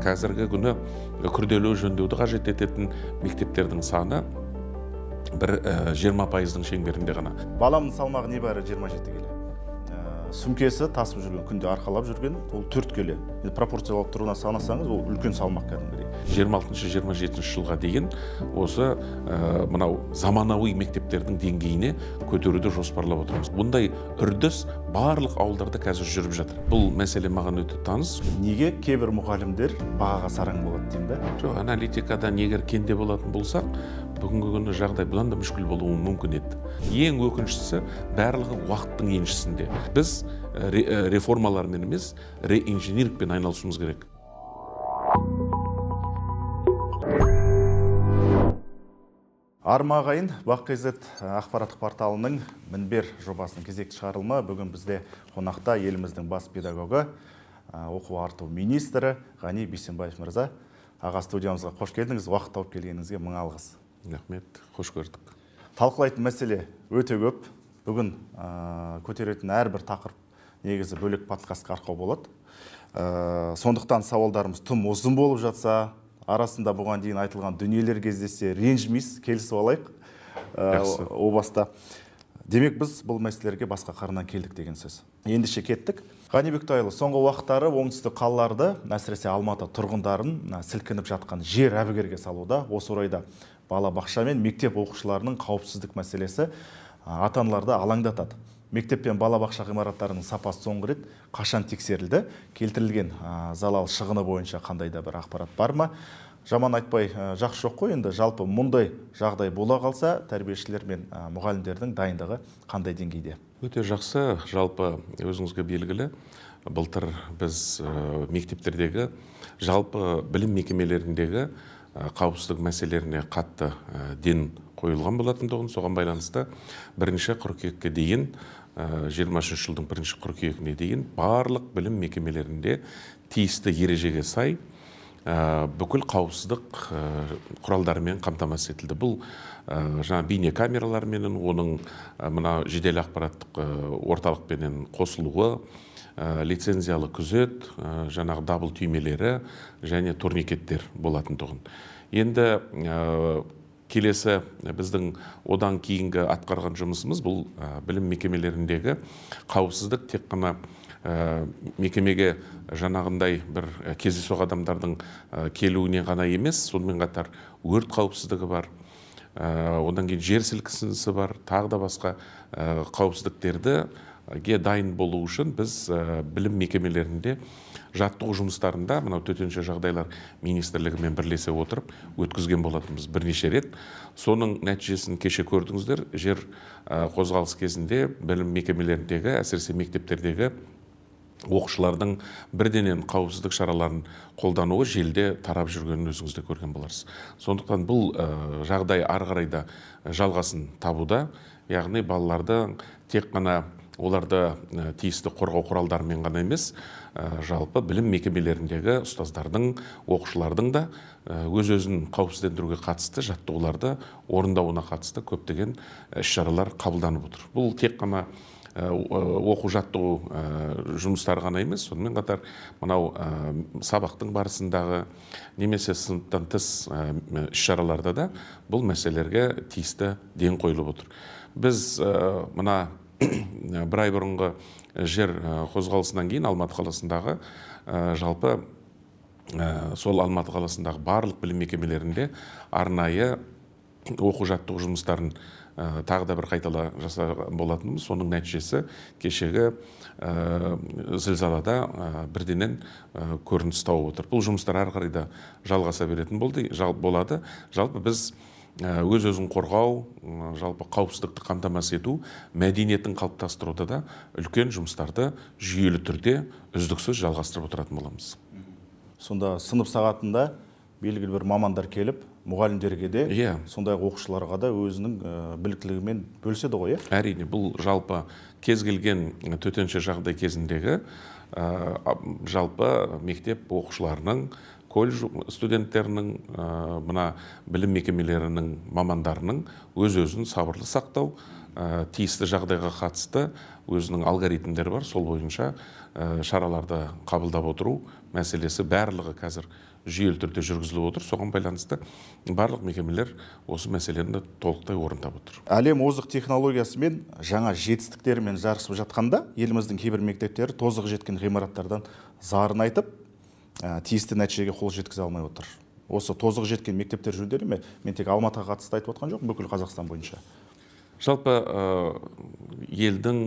қазіргі күні күрделі жөндеуді қажет ететін мектептердің саны бір 20%-ның шеңберінде ғана. Баламның салмағы небәрі 27 келі. Сүмкесі тасып жүрген, күнде арқалап жүрген, ол 4 келі. Пропорциялық тұрғына санасаңыз, ол үлкен салмақ кәдімгідей. 26-27 жылға дейін осы мынау заманауи мектептердің деңгейіне көтеруді жоспарлап отырмыз. Бұндай үрдіс барлық ауылдарда қазір жүріп жатыр. Бұл мәселе маған өте таныс. Неге кейбір мұғалімдер бағаға сараң болады деймін да? Жоқ, аналитикадан егер кенде болатын болсақ, бүгінгі күні жағдай бұдан да мүшкіл болуы мүмкін еді. Ең өкініштісі барлығы уақыттың еншісінде. Біз реформалармен емес, реинжинирикпен айналысуымыз керек. Армағайын Бақ.кз ақпараттық порталының Мінбер жобасының кезекті шығарылымы. Бүгін бізде қонақта еліміздің бас педагогы, оқу арту министрі Ғани Бейсенбаев мырза. Аға, студиямызға қош келдіңіз, уақыт тауып келгеніңізге мың алғыс. Рахмет, қош көрдік. Талқылайтын мәселе өте көп. Бүгін көтеретін әрбір тақырып негізі бөлек подкастқа арқау болады. Сондықтан сауалдарымыз тым ұзын болып жатса, арасында бұған дейін айтылған дүниелер кездессе ренжімейсіз, келісіп алайық. О баста. Демек біз бұл мәселелерге басқа қырынан келдік деген сөз. Ендеше кеттік. Ғани Бектайұлы, соңғы уақыттары оңтүстік қалаларды, әсіресе Алматы тұрғындарын сілкініп жатқан жер әбігерге салуда. Осы орайда балабақша мен мектеп оқушыларының қауіпсіздік мәселесі ата-аналарды алаңдатады. Мектеп пен балабақша ғимараттарының сапасы соңғы рет қашан тексерілді? Келтірілген залал шығыны бойынша қандай да бір ақпарат бар ма? Жаман айтпай жақсы жоқ қой, енді жалпы мұндай жағдай бола қалса, тәрбиешілер мен мұғалімдердің дайындығы қандай деңгейде? Өте жақсы, жалпы өзіңізге белгілі. Былтыр біз мектептердегі, жалпы білім мекемелеріндегі қауіпсіздік мәселелеріне қатты ден қойылған болатындығын, соған байланысты 1 қыркүйекке дейін, 23 жылдың 1 қыркүйегіне дейін барлық білім мекемелерінде тиісті ережеге сай бүкіл қауіпсіздік құралдарымен қамтамасыз етілді. Бұл жаңа бейне камералармен, оның мына жедел ақпараттық орталықпенен қосылуы, лицензиялы күзет, жаңағы дабыл түймелері және турникеттер болатындығын. Енді келесі біздің одан кейінгі атқарған жұмысымыз бұл білім мекемелеріндегі қауіпсіздік тек қана мекемеге жаңағындай бір кездейсоқ адамдардың келуіне ғана емес, сонымен қатар өрт қауіпсіздігі бар, одан кейін жер сілкінісі бар, тағы да басқа қауіпсіздіктерге дайын болу үшін біз білім мекемелерінде жаттығу жұмыстарында мынау төтенше жағдайлар министрлігімен бірлесе отырып өткізген болатынбыз бірнеше рет. Соның нәтижесін кеше көрдіңіздер, жер қозғалыс кезінде білім мекемелеріндегі, әсіресе мектептердегі оқушылардың бірденен қауіпсіздік шараларын қолдануы желіде тарап жүргенін өзіңізде көрген боларсыз. Сондықтан бұл жағдай ары қарай да жалғасын табуда, яғни балаларды тек қана оларды тиісті қорғау құралдарымен ғана емес, жалпы білім мекемелеріндегі ұстаздардың, оқушылардың да өз-өзін қауіпсіздендіруге қатысты жаттығуларды орындауына қатысты көптеген іс-шаралар қабылданып отыр. Бұл тек қана оқу жаттығу жұмыстары ғана емес, сонымен қатар мынау сабақтың барысындағы немесе сыныптан тыс іс-шараларда да бұл мәселелерге тиісті ден қойылып отыр. Біз мына бір ай бұрынғы жер қозғалысынан кейін Алматы қаласындағы жалпы сол Алматы қаласындағы барлық білім мекемелерінде арнайы оқу жаттығу жұмыстарын тағы да бір қайтала жасаған болатынымыз. Соның нәтижесі кешегі зілзалада бірденен көрініс тауып отыр. Бұл жұмыстар ары қарай да жалғаса беретін болады. Жалпы біз өз-өзін қорғау, жалпы қауіпсіздікті қамтамасыз ету, мәдениетін қалыптастыруда да үлкен жұмыстарды жүйелі түрде үздіксіз жалғастырып отыратын боламыз. Сонда сынып сағатында белгілі бір мамандар келіп, мұғалімдерге де, сондай оқушыларға да өзінің біліктілігімен бөліседі ғой? Әрине, бұл жалпы кез келген төтенше жағдай кезіндегі жалпы мектеп оқушыларының колледж студенттерінің, мына білім мекемелерінің мамандарының өз-өзін сабырлы сақтау, тиісті жағдайға қатысты өзінің алгоритмдері бар, сол бойынша шараларды қабылдап отыру мәселесі барлығы қазір жүйелі түрде жүргізіліп отыр. Соған байланысты барлық мекемелер осы мәселені толықтай орындап отыр. Әлем озық технологиясымен жаңа жетістіктерімен жарысып жатқанда, еліміздің кейбір мектептері тозығы жеткен ғимараттардан зарын айтып, тиісті нәтижеге қол жеткізе алмай отыр. Осы тозығы жеткен мектептер жөнінде мен тек Алматыға қатысты айтып отқан жоқпын, бүкіл Қазақстан бойынша. Жалпы елдің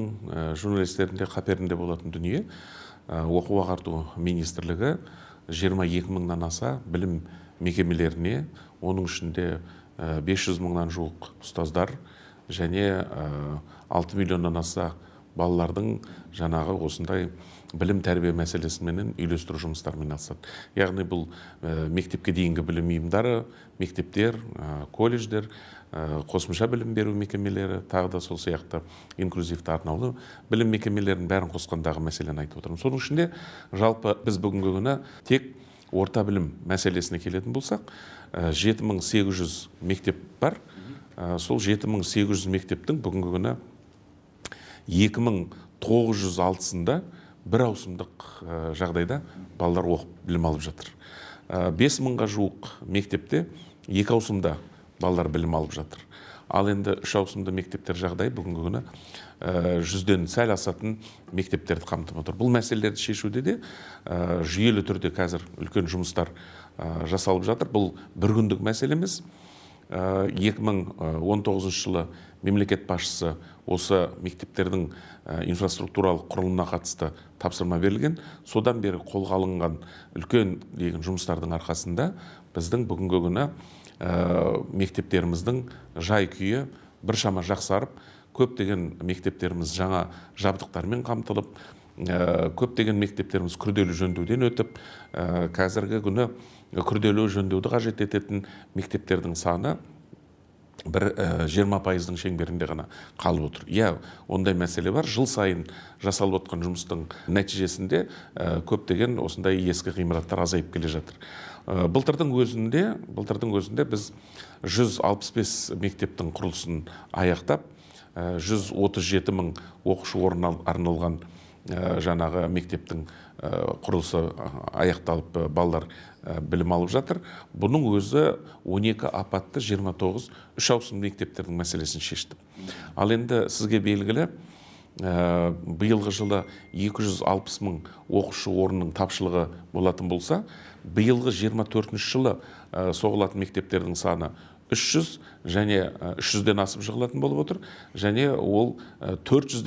журналистерінде қаперінде болатын дүние, оқу ағарту министрлігі 22 мыңнан аса білім мекемелеріне, оның ішінде 500 мыңнан жуық ұстаздар және 6 миллионнан аса балалардың жаңағы осындай білім тәрбие мәселесіменен үйлестіру жұмыстарымен алысады. Яғни бұл мектепке дейінгі білім ұйымдары, мектептер, колледждер, қосымша білім беру мекемелері, тағы да сол сияқты инклюзивті арнаулы білім мекемелерінің бәрін қосқандағы мәселені айтып отырмын. Соның ішінде жалпы біз бүгінгі күні тек орта білім мәселесіне келетін болсақ, 7800 мектеп бар. Сол 7800 мектептің бүгінгі күні 2906-сында бір ауысымдық жағдайда балалар оқып білім алып жатыр. 5000-ға жуық мектепте 2 ауысымда балалар білім алып жатыр. Ал енді 3 ауысымды мектептер жағдай бүгінгі күні 100-ден сәл асатын мектептерді қамтып отыр. Бұл мәселелерді шешуде де жүйелі түрде қазір үлкен жұмыстар жасалып жатыр. Бұл бір күндік мәселе емес. 2019 жылы мемлекет басшысы осы мектептердің инфраструктуралық құрылымына қатысты тапсырма берілген. Содан бері қолға алынған үлкен деген жұмыстардың арқасында біздің бүгінгі күні мектептеріміздің жай күйі біршама жақсарып, көптеген мектептеріміз жаңа жабдықтармен қамтылып, көптеген мектептеріміз күрделі жөндеуден өтіп, қазіргі күні күрделі жөндеуді қажет ететін мектептердің саны бір 20%-ның шеңберінде ғана қалып отыр. Ондай мәселе бар. Жыл сайын жасалып отқан жұмыстың нәтижесінде көптеген осындай ескі ғимараттар азайып келе жатыр. Былтырдың өзінде біз 165 мектептің құрылысын аяқтап, 137 мың оқушы орын арналған жаңағы мектептің құрылысы аяқталып, балалар білім алып жатыр. Бұның өзі 12 апатты 29 3 ауысым мектептердің мәселесін шешті. Ал енді сізге белгілі, биылғы жылы 260 мың оқушы орынның тапшылығы болатын болса, биылғы 24 жылы соғылатын мектептердің саны 300 және 300-ден асып жығылатын болып отыр. Және ол 400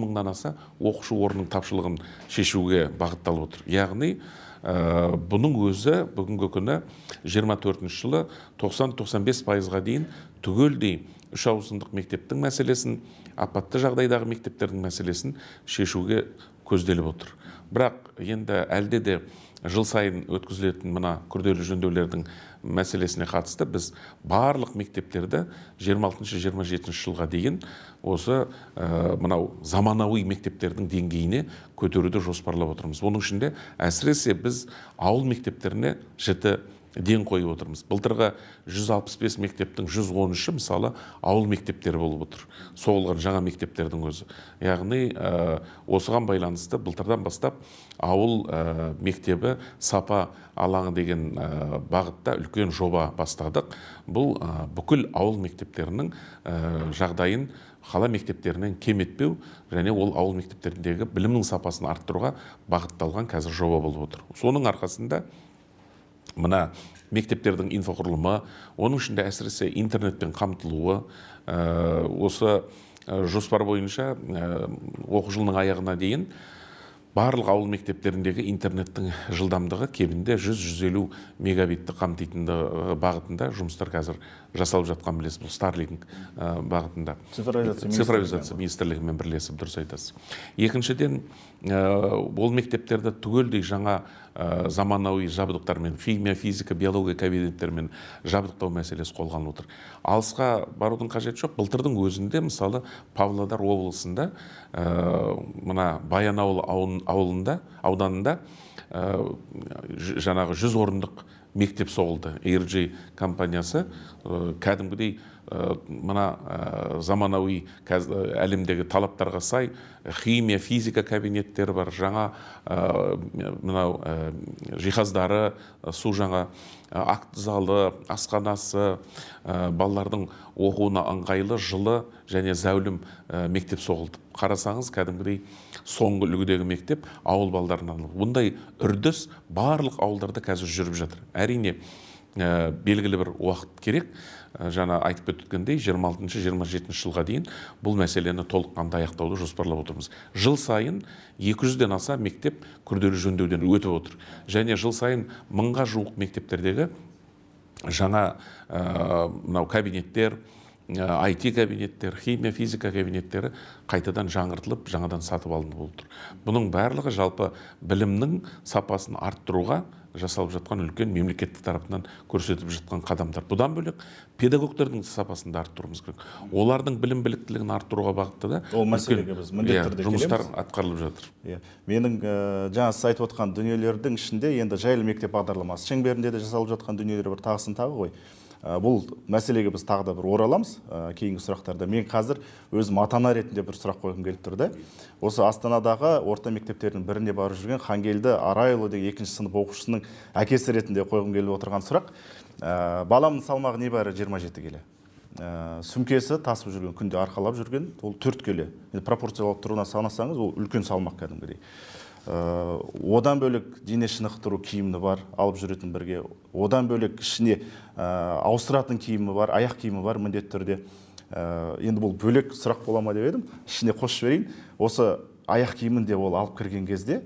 мыңнан аса оқушы орнының тапшылығын шешуге бағытталып отыр. Яғни бұның өзі бүгінгі күні 24 жылы 90-95%-ға дейін түгелдей 3 ауысымдық мектептің мәселесін, апатты жағдайдағы мектептердің мәселесін шешуге көзделіп отыр. Бірақ енді әлде де жыл сайын өткізілетін мына күрделі жөндеулердің мәселесіне қатысты біз барлық мектептерді 26-27 жылға дейін осы мынау заманауи мектептердің деңгейіне көтеруді жоспарлап отырмыз. Оның ішінде әсіресе біз ауыл мектептеріне жіті ден қойып отырмыз. Былтырғы 165 мектептің 113-і мысалы ауыл мектептері болып отыр. Соғылған жаңа мектептердің өзі. Яғни осыған байланысты былтырдан бастап ауыл мектебі сапа алаңы деген бағытта үлкен жоба бастадық. Бұл бүкіл ауыл мектептерінің жағдайын қала мектептерінен кем етпеу және ол ауыл мектептеріндегі білімнің сапасын арттыруға бағытталған қазір жоба болып отыр. Соның арқасында мына мектептердің инфрақұрылымы, оның ішінде әсіресе интернетпен қамтылуы, осы жоспар бойынша оқу жылының аяғына дейін барлық ауыл мектептеріндегі интернеттің жылдамдығы кемінде 100-150 мегабитті қамтитынды бағытында жұмыстар қазір жасалып жатқан білесіз. Бұл Starlink бағытында. Цифровизация министрлігімен бірлесіп, дұрыс айтасыз. Екіншіден, ол мектептерді түгелдей жаңа заманауи жабдықтармен, химия, физика, биология кабинеттермен жабдықтау мәселесі қолға алынып отыр. Алысқа барудың қажеті жоқ. Былтырдың өзінде, мысалы, Павлодар облысында, мына Баянауыл ауданында жаңағы 100 орындық мектеп соғылды. AirJ компаниясы кәдімгідей мына заманауи әлемдегі талаптарға сай химия, физика кабинеттері бар, жаңа мынау жиһаздары, су жаңа акт залы, асханасы, балалардың оқуына ыңғайлы, жылы және зәулім мектеп соғылды. Қарасаңыз, кәдімгідей соңғы үлгідегі мектеп ауыл балаларына арналған. Бұндай үрдіс барлық ауылдарда қазір жүріп жатыр. Әрине, белгілі бір уақыт керек. Жаңа айтып өткендей 26-27 жылға дейін бұл мәселені толыққанды аяқтауды жоспарлап отырмыз. Жыл сайын 200-ден аса мектеп күрделі жөндеуден өтіп отыр. Және жыл сайын 1000-ға жуық мектептердегі жаңа мынау кабинеттер, IT кабинеттер, химия, физика кабинеттері қайтадан жаңғыртылып, жаңадан сатып алынып отыр. Бұның барлығы жалпы білімнің сапасын арттыруға жасалып жатқан үлкен мемлекеттік тарапынан көрсетіп жатқан қадамдар. Бұдан бөлек педагогтардың сапасын да арттыруымыз керек. Олардың білім біліктілігін арттыруға бағытта да ол мәселеге біз міндетті түрде келеміз. Жұмыстар атқарылып жатыр. Менің жаңа сіз айтып отқан дүниелердің ішінде енді жайлы мектеп бағдарламасы шеңберінде де жасалып жатқан дүниелер бар, тағысын тағы ғой. Бұл мәселеге біз тағы да бір ораламыз кейінгі сұрақтарда. Мен қазір өзім ата-ана ретінде бір сұрақ қойғым келіп тұрды. Осы Астанадағы орта мектептердің біріне барып жүрген Хангелді Арайұлы деген 2-ші сынып оқушысының әкесі ретінде қойғым келіп отырған сұрақ. Баламның салмағы небәрі 27 келі. Сүмкесі тасып жүрген, күнде арқалап жүрген, ол 4 келі. Пропорциялап тұруына санасаңыз, ол үлкен салмақ кәдімгідей. Одан бөлек дене шынықтыру киімі бар, алып жүретін бірге. Одан бөлек ішіне ауыстыратын киімі бар, аяқ киімі бар міндетті түрде. Енді бұл бөлек сұрақ бола ма деп едім. Ішіне қосып жіберейін. Осы аяқ киімін де ол алып кірген кезде,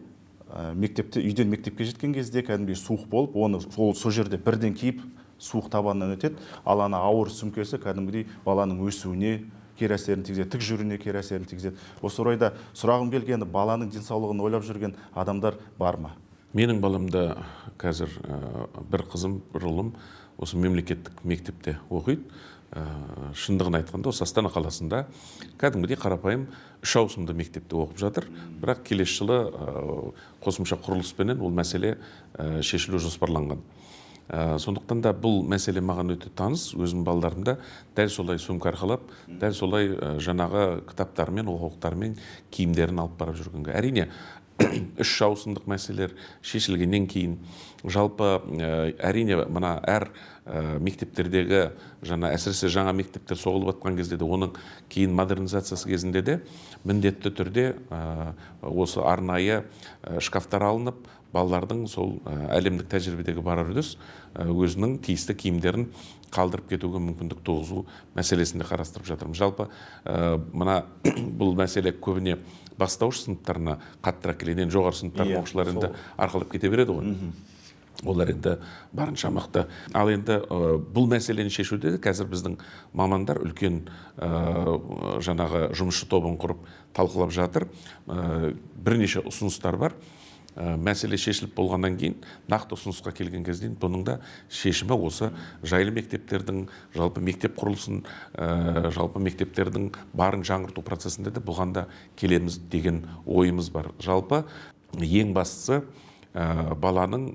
мектепте, үйден мектепке жеткен кезде кәдімгідей суық болып, оны сол жерде бірден киіп, суық табанынан өтеді. Ал ана ауыр сүмкесі кәдімгідей баланың өсуіне кері әсерін тигізеді, тік жүруіне кері әсерін тигізеді. Осы орайда сұрағым келгені, баланың денсаулығын ойлап жүрген адамдар бар ма? Менің баламда қазір бір қызым, бір ұлым осы мемлекеттік мектепте оқиды. Шындығын айтқанда, осы Астана қаласында кәдімгідей қарапайым 3 ауысымды мектепте оқып жатыр. Бірақ келесі жылы қосымша құрылыспенен ол мәселе шешілу жоспарланған. Сондықтан да бұл мәселе маған өте таныс. Өзім балаларымда дәл солай сумка арқалап, дәл солай жаңағы кітаптармен, оқулықтармен киімдерін алып барып жүргенге. Әрине, 3 ауысымдық мәселелер шешілгеннен кейін жалпы әрине мына әр мектептердегі әсіресе жаңа мектептер соғылып жатқан кезде де, оның кейін модернизациясы кезінде де міндетті түрде осы арнайы шкафтар алынып, балалардың сол әлемдік тәжірибедегі бар үрдіс өзінің тиісті киімдерін қалдырып кетуге мүмкіндік туғызу мәселесінде қарастырып жатырмыз. Жалпы мына бұл мәселе көбіне бастауыш сыныптарына қаттырақ келеді, жоғары сыныптардың оқушылары енді арқалап кете береді ғой. Олар енді барынша мықты. Ал енді бұл мәселені шешуде қазір біздің мамандар үлкен жаңағы жұмысшы тобын құрып талқылап жатыр. Бірнеше ұсыныстар бар. Мәселе шешіліп болғаннан кейін, нақты ұсынысқа келген кезде бұның да шешімі осы жайлы мектептердің, жалпы мектеп құрылысын, жалпы мектептердің барын жаңғырту процесінде де бұған да келеміз деген ойымыз бар. Жалпы ең бастысы баланың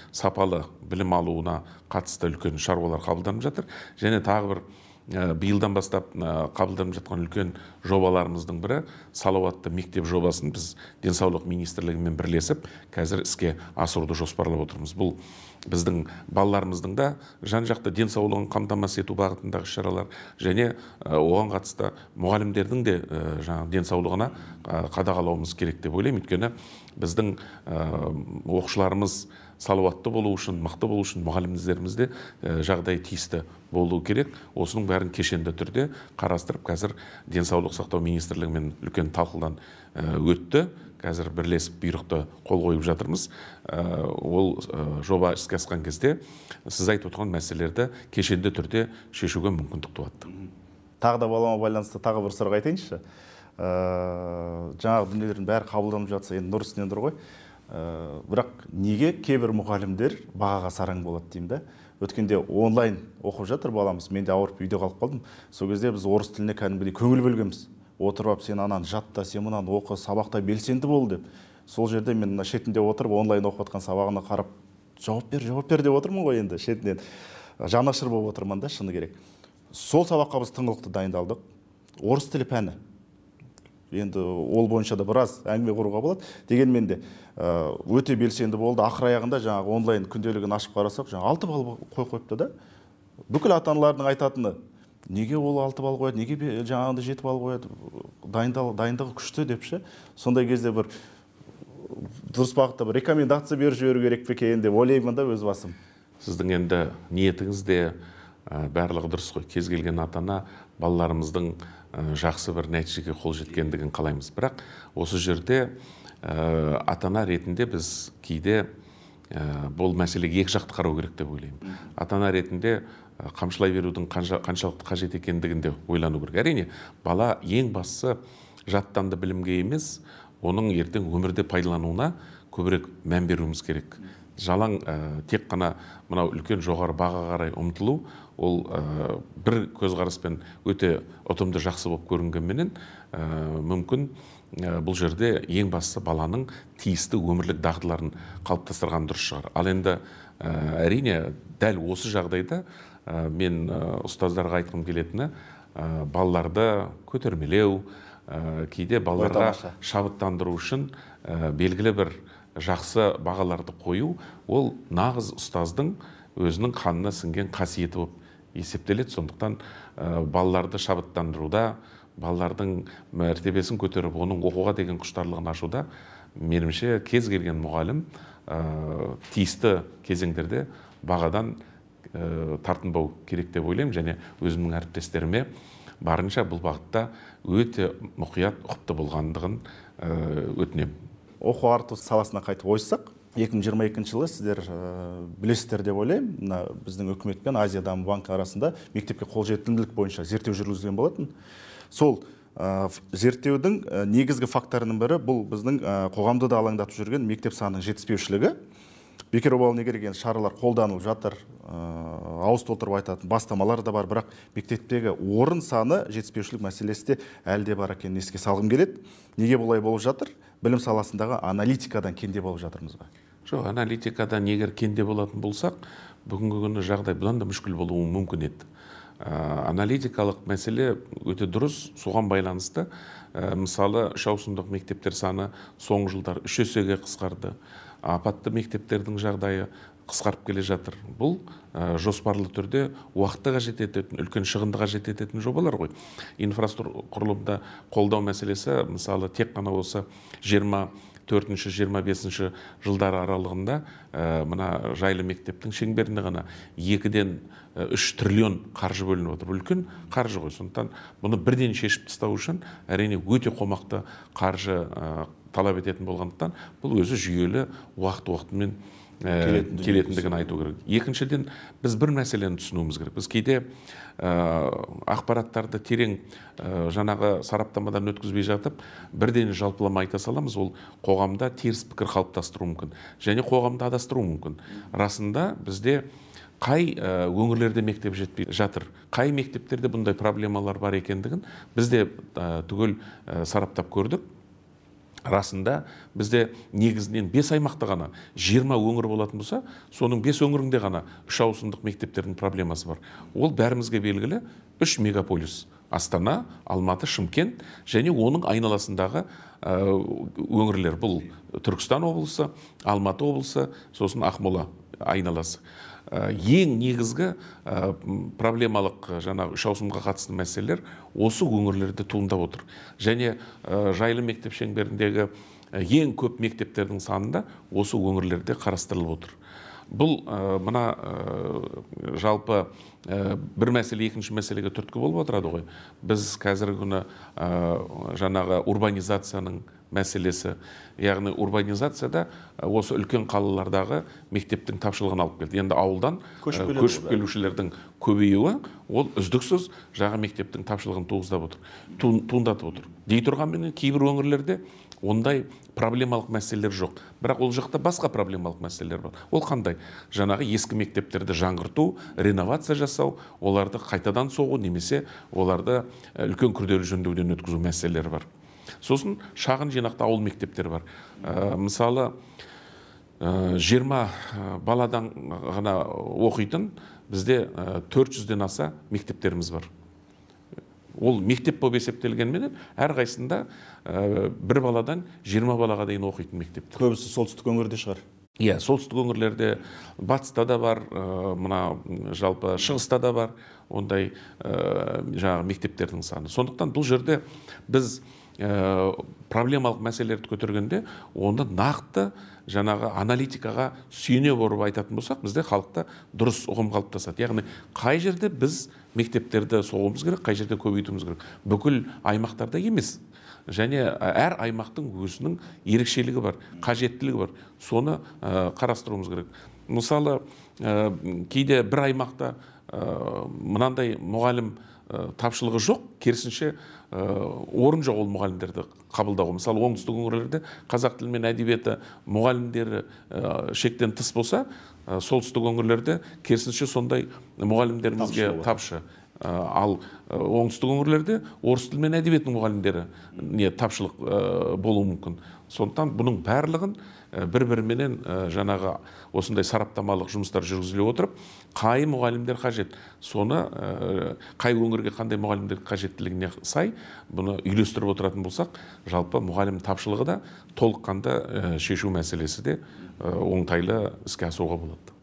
сапалы білім алуына қатысты үлкен шаруалар қабылданып жатыр. Және тағы бір биылдан бастап қабылданып жатқан үлкен жобаларымыздың бірі салауатты мектеп жобасын біз денсаулық министрлігімен бірлесіп қазір іске асыруды жоспарлап отырмыз. Бұл біздің балаларымыздың да жан-жақты денсаулығын қамтамасыз ету бағытындағы шаралар және оған қатысты мұғалімдердің де денсаулығына қадағалауымыз керек деп ойлаймын. Өйткені біздің оқушыларымыз салауатты болу үшін, мықты болу үшін мұғалімдерімізде жағдай тиісті болу керек. Осының бәрін кешенді түрде қарастырып, қазір денсаулық сақтау министрлігімен үлкен талқыдан өтті. Қазір бірлесіп бұйрықты қол қойып жатырмыз. Ол жоба іске асқан кезде сіз айтып отырған мәселелерді кешенді түрде шешуге мүмкіндік туады. Тағы да балама байланысты тағы бір сұрақ айтайыншы. Жаңағы дүниелердің бәрі қабылданып жатса, енді нұр үстіне нұр ғой. Бірақ неге кейбір мұғалімдер бағаға сараң болады деймін да. Өткенде онлайн оқып жатыр баламыз, мен де ауырып үйде қалып қалдым. Сол кезде біз орыс тіліне кәдімгідей көңіл бөлгенбіз. Отырып, сен ананы жатта, сен мынаны оқы, сабақта белсенді бол деп. сол жерде мен мына шетінде отырып онлайн оқып жатқан сабағына қарап жауап бер деп отырмын ғой енді шетінен жанашыр болып отырмын да, шыны керек. Сол сабаққа біз тыңғылықты дайындалдық. Орыс тілі пәні. Енді ол бойынша да біраз әңгіме құруға болады. Дегенмен де өте белсенді болды. Ақыр аяғында жаңағы онлайн күнделігін ашып қарасақ, жаңағы 6 балл қойыпты да. Бүкіл ата-аналардың айтатыны, неге ол 6 балл қояды, неге жаңағында 7 балл қояды, дайындығы күшті депші. Сондай кезде бір дұрыс бағытта бір рекомендация беріп жіберу керек пе екен деп ойлаймын да өз басым. Сіздің енді ниетіңіз де барлығы дұрыс қой. Кез келген ата-ана балаларымыздың жақсы бір нәтижеге қол жеткендігін қалаймыз. Бірақ осы жерде ата-ана ретінде біз кейде бұл мәселеге екі жақты қарау керек деп ойлаймын. Ата-ана ретінде қамшылай берудің қаншалықты қажет екендігін де ойлану керек. Әрине, бала ең бастысы жаттанды білімге емес, оның ертең өмірде пайдалануына көбірек мән беруіміз керек. Жалаң тек қана мынау үлкен жоғары баға қарай ұмтылу, ол бір көзқараспен өте ұтымды жақсы болып көрінгенменен мүмкін бұл жерде ең бастысы баланың тиісті өмірлік дағдыларын қалыптастырған дұрыс шығар. Ал енді әрине дәл осы жағдайда мен ұстаздарға айтқым келетіні балаларды көтермелеу, кейде балаларға шабыттандыру үшін белгілі бір жақсы бағаларды қою, ол нағыз ұстаздың өзінің қанына сіңген қасиеті болып есептеледі. Сондықтан балаларды шабыттандыруда, балалардың мәртебесін көтеріп, оның оқуға деген құштарлығын ашуда, меніңше кез келген мұғалім тиісті кезеңдерде бағадан тартынбау керек деп ойлаймын, және өзімнің әріптестеріме барынша бұл бағытта өте мұқият ұқыпты болғандығын өтінемін. Оқу ағарту саласына қайтып ойыссақ, 2022 жылы сіздер білесіздер деп ойлаймын, біздің үкімет пен Азия даму банкі арасында мектепке қолжетімділік бойынша зерттеу жүргізілген болатын. Сол зерттеудің негізгі факторының бірі бұл біздің қоғамды да алаңдатып жүрген мектеп санының жетіспеушілігі. Бекер обалы не керек, шаралар қолданылып жатыр, ауыз толтырып айтатын бастамалар да бар, бірақ мектептегі орын саны жетіспеушілік мәселесі де әлде бар екенін еске салғым келеді. Неге бұлай болып жатыр? Білім саласындағы аналитикадан кенде болып жатырмыз ба? Жоқ, аналитикадан егер кенде болатын болсақ, бүгінгі күні жағдай бұдан да мүшкіл болуы мүмкін еді. Аналитикалық мәселе өте дұрыс, соған байланысты. Мысалы, үш ауысымдық мектептер саны соңғы жылдар 3 есеге қысқарды. Апатты мектептердің жағдайы қысқарып келе жатыр. Бұл жоспарлы түрде уақытты қажет ететін, үлкен шығынды қажет ететін жобалар ғой. Инфрақұрылымда қолдау мәселесі, мысалы, тек қана осы 24-25 жылдар аралығында мына жайлы мектептің шеңберінде ғана 2-ден 3 триллион қаржы бөлініп отыр. Үлкен қаржы ғой. Сондықтан бұны бірден шешіп тастау үшін әрине өте қомақты қаржы талап ететін болғандықтан, бұл өзі жүйелі уақыт-уақытымен келетіндігін айту керек. Екіншіден, біз бір мәселені түсінуіміз керек. Біз кейде ақпараттарды терең жаңағы сараптамадан өткізбей жатып, бірден жалпылама айта саламыз, ол қоғамда теріс пікір қалыптастыру мүмкін, және қоғамды адастыру мүмкін. Расында бізде қай өңірлерде мектеп жетпей жатыр, қай мектептерде бұндай проблемалар бар екендігін бізде түгел сараптап көрдік. Расында бізде негізінен 5 аймақта ғана 20 өңір болатын болса, соның 5 өңірінде ғана 3 ауысымдық мектептердің проблемасы бар. Ол бәрімізге белгілі 3 мегаполис: Астана, Алматы, Шымкент және оның айналасындағы өңірлер. Бұл Түркістан облысы, Алматы облысы, сосын Ақмола айналасы. Ең негізгі проблемалық жаңағы 3 ауысымға қатысты мәселелер осы өңірлерде туындап отыр. Және жайлы мектеп шеңберіндегі ең көп мектептердің санында осы өңірлерде қарастырылып отыр. Бұл мына жалпы бір мәселе екінші мәселеге түрткі болып отырады ғой. Біз қазіргі күні жаңағы урбанизацияның мәселесі, яғни урбанизацияда осы үлкен қалалардағы мектептің тапшылығын алып келді. Енді ауылдан көшіп келушілердің көбеюі ол үздіксіз жаңа мектептің тапшылығын туындатып отыр. Дей тұрғанмен кейбір өңірлерде ондай проблемалық мәселелер жоқ. Бірақ ол жақта басқа проблемалық мәселелер бар. Ол қандай? Жаңағы ескі мектептерді жаңғырту, реновация жасау, оларды қайтадан соғу немесе оларды үлкен күрделі жөндеуден өткізу мәселелері бар. Сосын шағын жинақты ауыл мектептері бар. Мысалы 20 баладан ғана оқитын бізде 400-ден аса мектептеріміз бар. Ол мектеп болып есептелгенмен әрқайсысында бір баладан 20 балаға дейін оқитын мектептер. Көбісі солтүстік өңірде шығар. Иә, солтүстік өңірлерде, батыста да бар, мына жалпы шығыста да бар ондай жаңағы мектептердің саны. Сондықтан бұл жерде біз проблемалық мәселелерді көтергенде оны нақты жаңағы аналитикаға сүйене борып айтатын болсақ, бізде халықта дұрыс ұғым қалыптасады. Яғни қай жерде біз мектептерді соғуымыз керек, қай жерде көбейтуіміз керек. Бүкіл аймақтарда емес. Және әр аймақтың өзінің ерекшелігі бар, қажеттілігі бар. Соны қарастыруымыз керек. Мысалы, кейде бір аймақта мынандай мұғалім тапшылығы жоқ, керісінше орын жоқ ол мұғалімдерді қабылдауға. Мысалы, оңтүстік өңірлерде қазақ тілі мен әдебиеті мұғалімдері шектен тыс болса, солтүстік өңірлерде керісінше сондай мұғалімдерімізге тапшы. Ал оңтүстік өңірлерде орыс тілі мен әдебиетінің мұғалімдері тапшылық болуы мүмкін. Сондықтан бұның барлығын бір-біріменен жаңағы осындай сараптамалық жұмыстар жүргізіле отырып, қай мұғалімдер қажет, соны қай өңірге қандай мұғалімдер қажеттілігіне сай бұны үйлестіріп отыратын болсақ, жалпы мұғалім тапшылығы да толыққанды шешу мәселесі де оңтайлы іске асуға болады.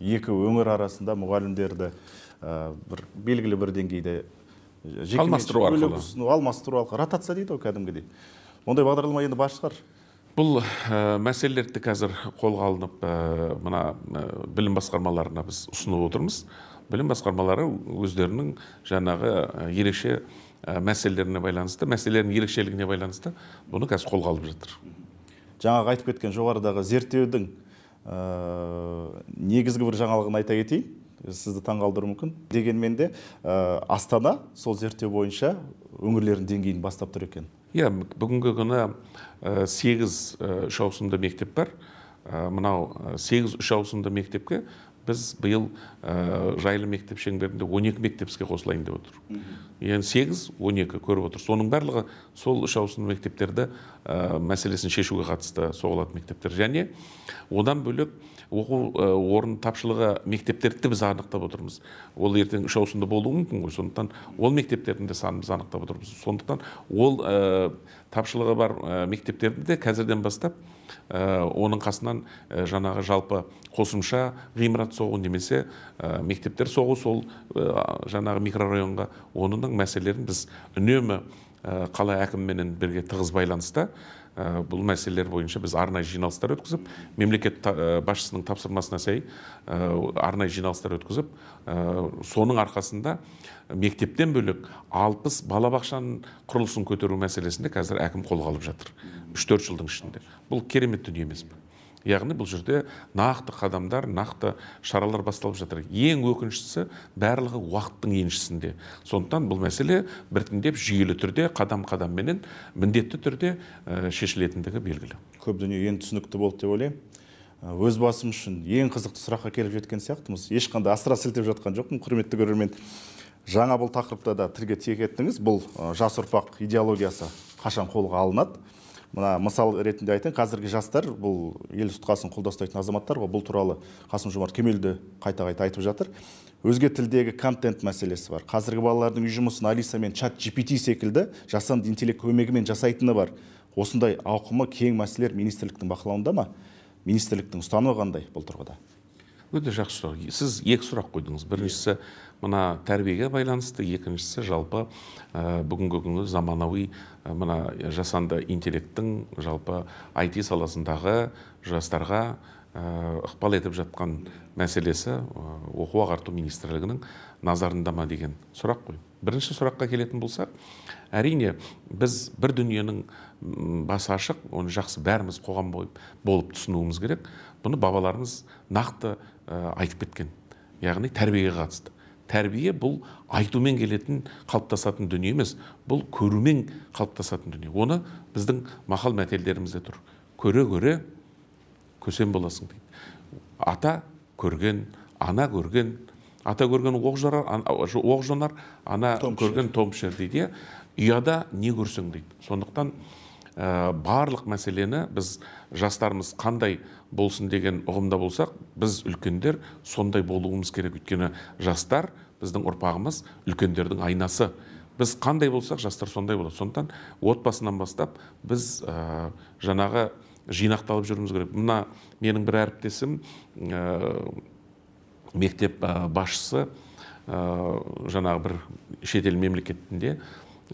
Екі өңір арасында мұғалімдерді белгілі бір деңгейде алмастыру арқылы ротация дейді кәдімгідей. Ондай бағдарлама енді бар шығар. Бұл мәселелерді қазір қолға алынып, мына білім басқармаларына біз ұсынып отырмыз. Білім басқармалары өздерінің жаңағы ерекше мәселелеріне байланысты, мәселелердің ерекшелігіне байланысты бұны қазір қолға алып жатыр. Жаңағы айтып кеткен жоғарыдағы зерттеудің негізгі бір жаңалығын айта кетейін. Сізді таңғалдыруы мүмкін. Дегенмен де Астана сол зерттеу бойынша өңірлердің деңгейін бастап тұр екен. Иә, бүгінгі күні 8 үш ауысымды мектеп бар. Мынау 8 үш ауысымды мектепке біз биыл жайлы мектеп шеңберінде 12 мектеп іске қосылайын деп отыр. Яғни 8-12 көріп отыр. Соның барлығы сол үш ауысымды мектептерді мәселесін шешуге қатысты соғылатын мектептер. Және одан бөлек оқу орын тапшылығы мектептерді біз анықтап отырмыз. Ол ертең үш ауысымда болуы мүмкін ғой. Сондықтан ол мектептердің де санын біз анықтап отырмыз. Сондықтан ол тапшылығы бар мектептерді де қазірден бастап оның қасынан жаңағы жалпы қосымша ғимарат соғу немесе мектептер соғу сол жаңағы микрорайонға оның мәселелерін біз үнемі қала әкімімен бірге тығыз байланыста бұл мәселелер бойынша біз арнайы жиналыстар өткізіп, мемлекет басшысының тапсырмасына сай арнайы жиналыстар өткізіп, соның арқасында мектептен бөлек 60 балабақшаның құрылысын көтеру мәселесінде қазір әкім қолға алып жатыр. 3-4 жылдың ішінде. Бұл керемет дүние емес пе? Яғни бұл жерде нақты қадамдар, нақты шаралар басталып жатыр. Ең өкініштісі барлығы уақыттың еншісінде. Сондықтан бұл мәселе біртіндеп жүйелі түрде, қадам-қадамменен міндетті түрде шешілетіндігі белгілі. Көп дүние енді түсінікті болды деп ойлаймын. Өз басым үшін ең қызықты сұраққа келіп жеткен сияқтымыз. Ешқандай асыра сілтеп жатқан жоқпын, құрметті көрермен. Жаңа бұл тақырыпта да тілге тиек еттіңіз. Бұл жас ұрпақ идеологиясы қашан қолға алынады? Мына мысал ретінде айтайын, қазіргі жастар бұл ел тұтқасын қолдастайтын азаматтар ғой, бұл туралы Қасым-Жомарт Кемел де қайта-қайта айтып жатыр. Өзге тілдегі контент мәселесі бар. Қазіргі балалардың үй жұмысын Алиса мен чат GPT секілді жасанды интеллект көмегімен жасайтыны бар. Осындай ауқымы кең мәселелер министрліктің бақылауында ма? Министрліктің ұстанымы қандай бұл тұрғыда? Өте жақсы сұрақ. Сіз екі сұрақ қойдыңыз. Біріншісі мына тәрбиеге байланысты, екіншісі жалпы бүгінгі күні заманауи мына жасанды интеллекттің жалпы IT саласындағы жастарға ықпал етіп жатқан мәселесі оқу ағарту министрлігінің назарында ма деген сұрақ қой. Бірінші сұраққа келетін болсақ, әрине біз бір дүниенің басы ашық, оны жақсы бәріміз қоғам болып түсінуіміз керек. Бұны бабаларымыз нақты айтып кеткен. Яғни тәрбиеге қатысты. Тәрбие бұл айтумен келетін қалыптасатын дүние емес, бұл көрумен қалыптасатын дүние. Оны біздің мақал мәтелдерімізде тұр. Көре-көре көсем боласың дейді. Ата көрген, ана көрген, ата көрген оқ жонар, ана көрген том пішер дейді. Ұяда не көрсең дейді. Сондықтан барлық мәселені біз жастарымыз қандай болсын деген ұғымда болсақ, біз үлкендер сондай болуымыз керек. Өйткені жастар, біздің ұрпағымыз үлкендердің айнасы. Біз қандай болсақ, жастар сондай болады. Сондықтан отбасынан бастап біз жаңағы жинақталып жүруіміз керек. Мына менің бір әріптесім, мектеп басшысы, жаңағы бір шетел мемлекетінде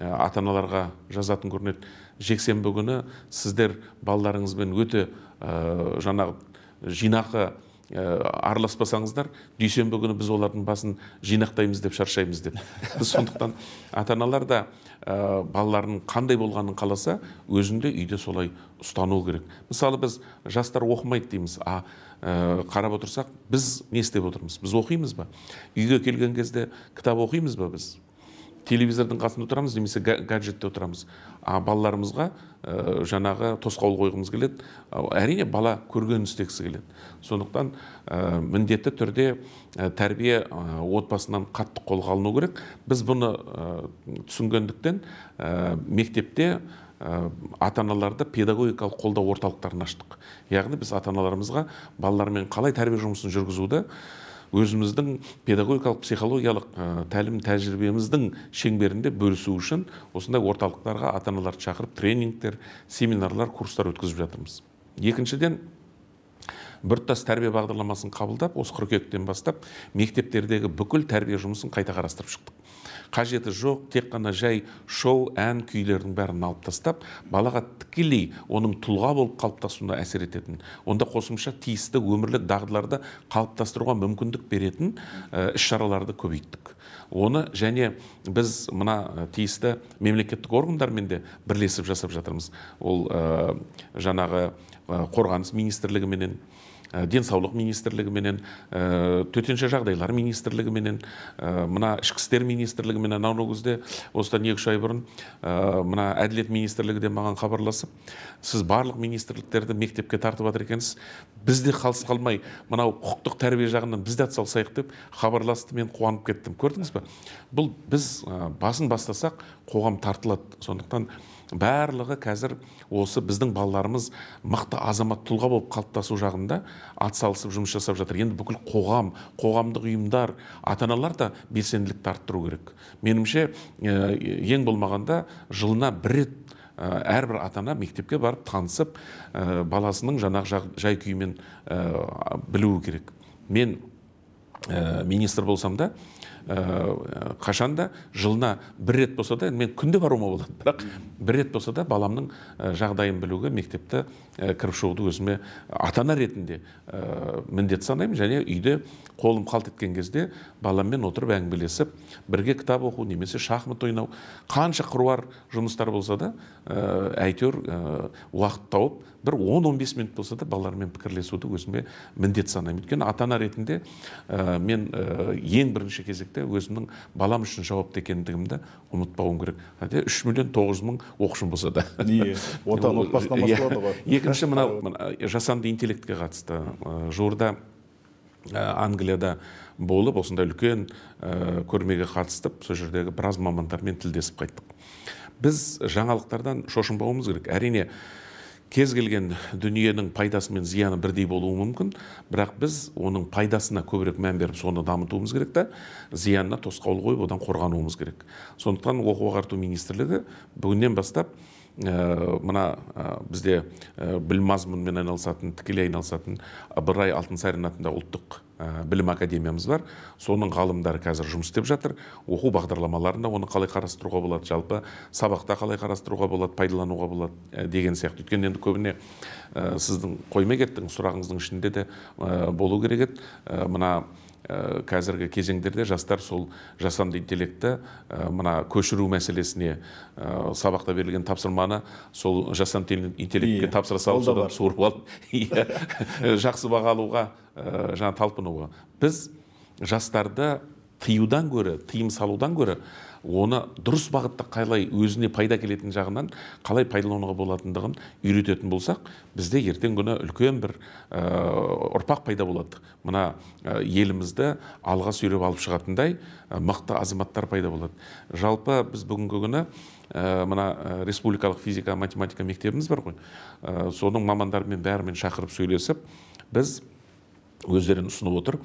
ата-аналарға жазатын көрінеді. Жексенбі күні сіздер балаларыңызбен өте жаңағы жинақы араласпасаңыздар, дүйсенбі күні біз олардың басын жинақтаймыз деп шаршаймыз деп. Сондықтан ата-аналар да балаларының қандай болғанын қаласа, өзінде үйде солай ұстану керек. Мысалы біз жастар оқымайды дейміз, қарап отырсақ, біз не істеп отырмыз? Біз оқимыз ба? Үйге келген кезде кітап оқимыз ба біз? Телевизордың қасында отырамыз, немесе гаджетте отырамыз. Балаларымызға жаңағы тосқауыл қойғымыз келеді. Әрине бала көргенін істегісі келеді. Сондықтан міндетті түрде тәрбие отбасынан қатты қолға алыну керек. Біз бұны түсінгендіктен мектепте ата-аналарды педагогикалық қолдау орталықтарын аштық. Яғни біз ата-аналарымызға балалармен қалай тәрбие жұмысын жүргізуді өзіміздің педагогикалық, психологиялық тәлім тәжірибеміздің шеңберінде бөлісу үшін осындай орталықтарға ата-аналарды шақырып тренингтер, семинарлар, курстар өткізіп жатырмыз. Екіншіден, біртұтас тәрбие бағдарламасын қабылдап, осы қыркүйектен бастап мектептердегі бүкіл тәрбие жұмысын қайта қарастырып шықтық. Қажеті жоқ, тек қана жай шоу, ән, күйлердің бәрін алып тастап, балаға тікелей оның тұлға болып қалыптасуына әсер ететін, онда қосымша тиісті өмірлік дағдыларды қалыптастыруға мүмкіндік беретін іс-шараларды көбейттік. Оны және біз мына тиісті мемлекеттік органдармен де бірлесіп жасап жатырмыз. Ол жаңағы қорғаныс министрлігіменен, денсаулық министрлігіменен, төтенше жағдайлар министрлігіменен, мына ішкі істер министрлігіменен, анау кезде осыдан 2-3 ай бұрын мына әділет министрлігі де маған хабарласып, сіз барлық министрліктерді мектепке тартып жатыр екенсіз, бізде қалыс қалмай мынау құқықтық тәрбие жағынан біз де атсалысайық деп хабарласты. Мен қуанып кеттім. Көрдіңіз бе? Бұл біз басын бастасақ, қоғам тартылады. Сондықтан барлығы қазір осы біздің балаларымыз мықты азамат тұлға болып қалыптасу жағында атсалысып жұмыс жасап жатыр. Енді бүкіл қоғамдық ұйымдар, ата-аналар да белсенділікті арттыру керек. Меніңше, ең болмағанда жылына бір рет әрбір ата-ана мектепке барып танысып, баласының жаңағы жай-күйімен білуі керек. Мен министр болсам да, қашанда жылына бір рет болса да, мен күнде баруыма болады, бірақ бір рет болса да баламның жағдайын білуге мектепті кіріп шығуды өзіме ата-ана ретінде міндет санаймын. Және үйде қолым қалт еткен кезде баламмен отырып әңгімелесіп, бірге кітап оқу, немесе шахмат ойнау, қанша қыруар жұмыстар болса да, әйтеуір уақыт тауып, бір 10-15 минут болса да балалармен пікірлесуді өзіме міндет санаймын. Өйткені ата-ана ретінде мен ең бірінші кезекте өзімнің балам үшін жауапты екендігімді ұмытпауым керек. 3.900.000 оқушым болса да. Отан отбасынан басталады ғой. Екінші, мынау жасанды интеллектке қатысты. Жуырда Англияда болып, осындай үлкен көрмеге қатыстып, сол жердегі біраз мамандармен тілдесіп қайттық. Біз жаңалықтардан шошынбауымыз керек. Әрине, кез келген дүниенің пайдасы мен зияны бірдей болуы мүмкін, бірақ біз оның пайдасына көбірек мән беріп, соны дамытуымыз керек та, зиянына тосқауыл қойып, одан қорғануымыз керек. Сондықтан оқу-ағарту министрлігі бүгіннен бастап мына бізде білім мазмұнымен айналысатын, тікелей айналысатын Ыбырай Алтынсарин атындағы ұлттық білім академиямыз бар. Соның ғалымдары қазір жұмыс істеп жатыр. Оқу бағдарламаларында оны қалай қарастыруға болады, жалпы сабақта қалай қарастыруға болады, пайдалануға болады деген сияқты. Өйткені енді көбіне сіздің қоймай кеттің сұрағыңыздың ішінде де болу керек еді. Мына қазіргі кезеңдерде жастар сол жасанды интеллектті мына көшіру мәселесіне, сабақта берілген тапсырманы сол жасанды интеллектке тапсыра салып, содан суырып алып жақсы баға алуға, жаңа талпынуға. Біз жастарды тыюдан гөрі, тыйым салудан гөрі, оны дұрыс бағытта қалай өзіне пайда келетін жағынан қалай пайдалануға болатындығын үйрететін болсақ, бізде ертең күні үлкен бір ұрпақ пайда болады. Мына елімізді алға сүйреп алып шығатындай мықты азаматтар пайда болады. Жалпы біз бүгінгі күні мына республикалық физика математика мектебіміз бар ғой. Соның мамандарымен бәрімен шақырып сөйлесіп, біз өздерін ұсынып отыр.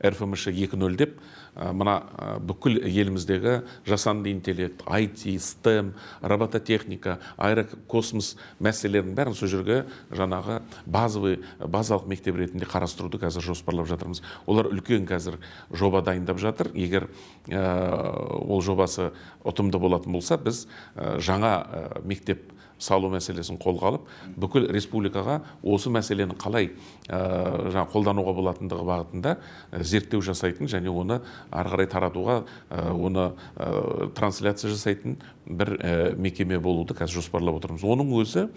РФМШ 2.0 деп, мына бүкіл еліміздегі жасанды интеллект, IT, STEM, робототехника, аэрокосмос мәселелерінің бәрін сол жерге жаңағы базалық мектеп ретінде қарастыруды қазір жоспарлап жатырмыз. Олар үлкен қазір жоба дайындап жатыр. Егер ол жобасы ұтымды болатын болса, біз жаңа мектеп салу мәселесін қолға алып, бүкіл республикаға осы мәселені қалай қолдануға болатындығы бағытында зерттеу жасайтын және оны ары қарай таратуға, оны трансляция жасайтын бір мекеме болуды қазір жоспарлап отырмыз. Оның өзі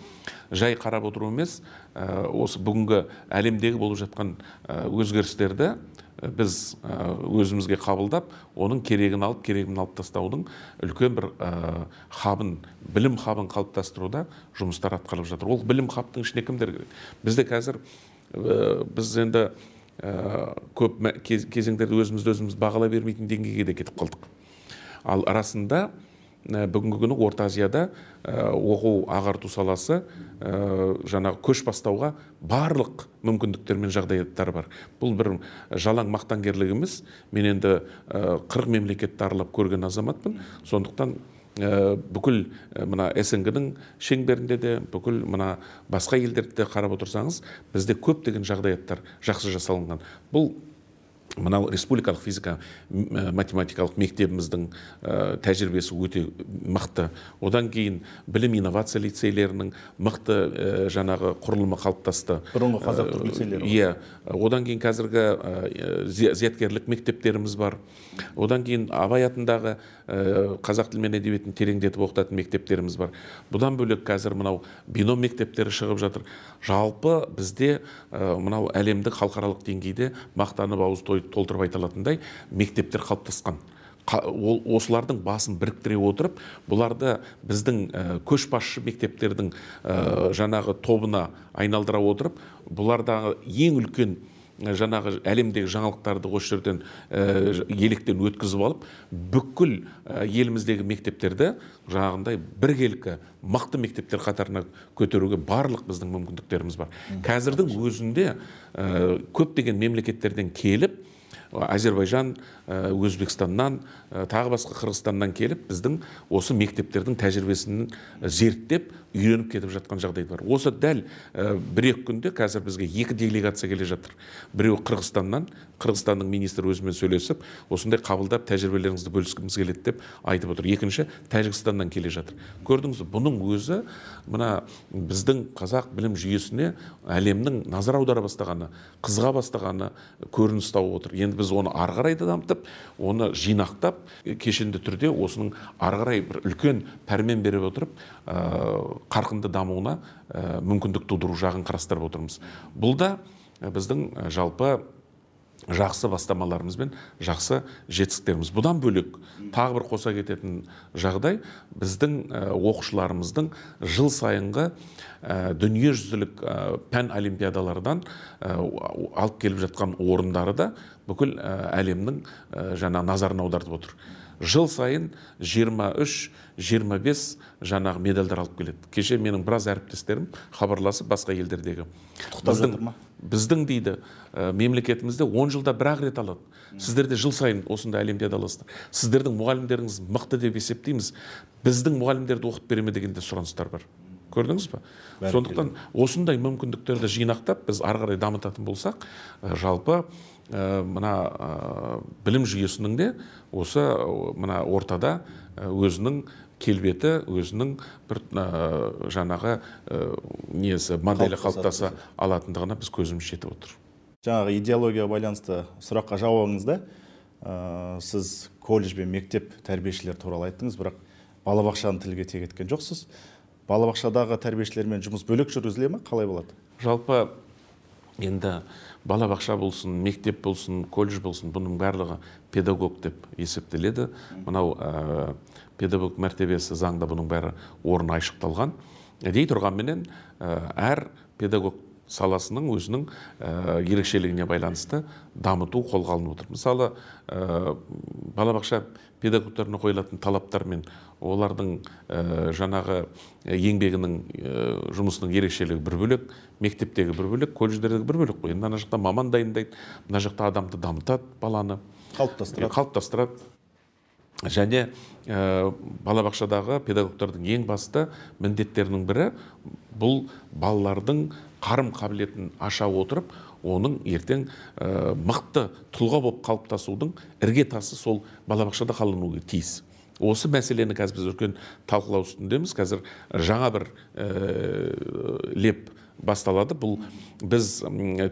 жай қарап отыру емес, осы бүгінгі әлемдегі болып жатқан өзгерістерді біз өзімізге қабылдап, оның керегін алып тастаудың үлкен бір білім хабын қалыптастыруда жұмыстар атқарылып жатыр. Ол білім хабтың ішіне кімдер керек? Бізде қазір біз енді көп кезеңдерде өзіміз бағалай бермейтін деңгейге де кетіп қалдық. Ал арасында бүгінгі күні Орта Азияда оқу ағарту саласы жаңағы көш бастауға барлық мүмкіндіктер мен жағдаяттар бар. Бұл бір жалаң мақтангерлігіміз. Мен енді 40 мемлекетті аралап көрген азаматпын. Сондықтан бүкіл мына СНГ-ның шеңберінде де, бүкіл мына басқа елдерді де қарап отырсаңыз, бізде көптеген жағдаяттар жақсы жасалынған. Бұл мынау республикалық физика математикалық мектебіміздің тәжірибесі өте мықты. Одан кейін білім инновация лицейлерінің мықты жаңағы құрылымы қалыптасты. Бұрынғы қазақ түрік лицейлері. Иә. Одан кейін қазіргі зияткерлік мектептеріміз бар. Одан кейін Абай атындағы қазақ тілі мен әдебиетін тереңдетіп оқытатын мектептеріміз бар. Бұдан бөлек қазір мынау бином мектептері шығып жатыр. Жалпы бізде мынау әлемдік халықаралық деңгейде мақтанып ауыз толтырып айта алатындай мектептер қалыптасқан. Осылардың басын біріктіре отырып, бұларды біздің көшбасшы мектептердің жаңағы тобына айналдыра отырып, бұлардағы ең үлкен жаңағы әлемдегі жаңалықтарды осы жерден електен өткізіп алып, бүкіл еліміздегі мектептерді жаңағындай біркелкі мықты мектептер қатарына көтеруге барлық біздің мүмкіндіктеріміз бар. Қазірдің өзінде көптеген мемлекеттерден келіп, Әзербайжан, Өзбекстаннан, тағы басқа Қырғызстаннан келіп, біздің осы мектептердің тәжірибесін зерттеп, үйреніп кетіп жатқан жағдай бар. Осы дәл бір-екі күнде қазір бізге 2 делегация келе жатыр. Біреу Қырғызстаннан, Қырғызстанның министрі өзімен сөйлесіп, осындай қабылдап тәжірибелеріңізді бөліскіміз келеді деп айтып отыр. Екінші Тәжікстаннан келе жатыр. Көрдіңіз, бұның өзі мына біздің қазақ білім жүйесіне әлемнің назар аудара бастағаны, қызыға бастағаны көрініс тауып отыр. Енді біз оны ары қарай да дамытып, оны жинақтап, кешенді түрде осының ары қарай бір үлкен пәрмен беріп отырып, қарқынды дамуына мүмкіндік тудыру жағын қарастырып отырмыз. Бұл да біздің жалпы жақсы бастамаларымыз бен жақсы жетістіктеріміз. Бұдан бөлек тағы бір қоса кететін жағдай, біздің оқушыларымыздың жыл сайынғы дүниежүзілік пән олимпиадалардан алып келіп жатқан орындары да бүкіл әлемнің жаңа назарын аудартып отыр. Жыл сайын 23-25 жаңағы медальдар алып келеді. Кеше менің біраз әріптестерім хабарласып басқа елдердегі. Біздің дейді, мемлекетімізде 10 жылда бір-ақ рет алады. Сіздерде жыл сайын осында олимпиада аласыздар. Сіздердің мұғалімдеріңіз мықты деп есептейміз. Біздің мұғалімдерді оқып береме дегенде сұраныстар бар. Көрдіңіз бе? Сондықтан осындай мүмкіндіктерді жинақтап, біз ары қарай дамытатын болсақ, жалпы мына білім жүйесінің де осы мына ортада өзінің келбеті, өзінің бір жаңағы моделі қалыптаса алатындығына біз көзіміз жетіп отыр. Жаңағы идеологияға байланысты сұраққа жауабыңызда сіз колледж бен мектеп тәрбиешілер туралы айттыңыз, бірақ балабақшаны тілге тиек еткен жоқсыз. Балабақшадағы тәрбиешілермен жұмыс бөлек жүргізіле ме? Қалай болады? Жалпы енді балабақша болсын, мектеп болсын, колледж болсын, бұның барлығы педагог деп есептеледі. Мынау педагог мәртебесі заңда бұның бәрі орны айшықталған. Дей тұрғанменен әр педагог саласының өзінің ерекшелігіне байланысты дамыту қолға алынып отыр. Мысалы, балабақша педагогтарына қойылатын талаптар мен олардың жаңағы еңбегінің жұмысының ерекшелігі бір бөлек, мектептегі бір бөлек, колледждердегі бір бөлек қой. Енді ана жақта маман дайындайды, мына жақта адамды дамытады, баланы қалыптастырады. Және балабақшадағы педагогтардың ең басты міндеттерінің бірі бұл балалардың қарым қабілетін аша отырып, оның ертең мықты тұлға болып қалыптасудың іргетасы сол балабақшада қалануы тиіс. Осы мәселені қазір біз үлкен талқылау үстіндеміз. Қазір жаңа бір леп басталады. Бұл біз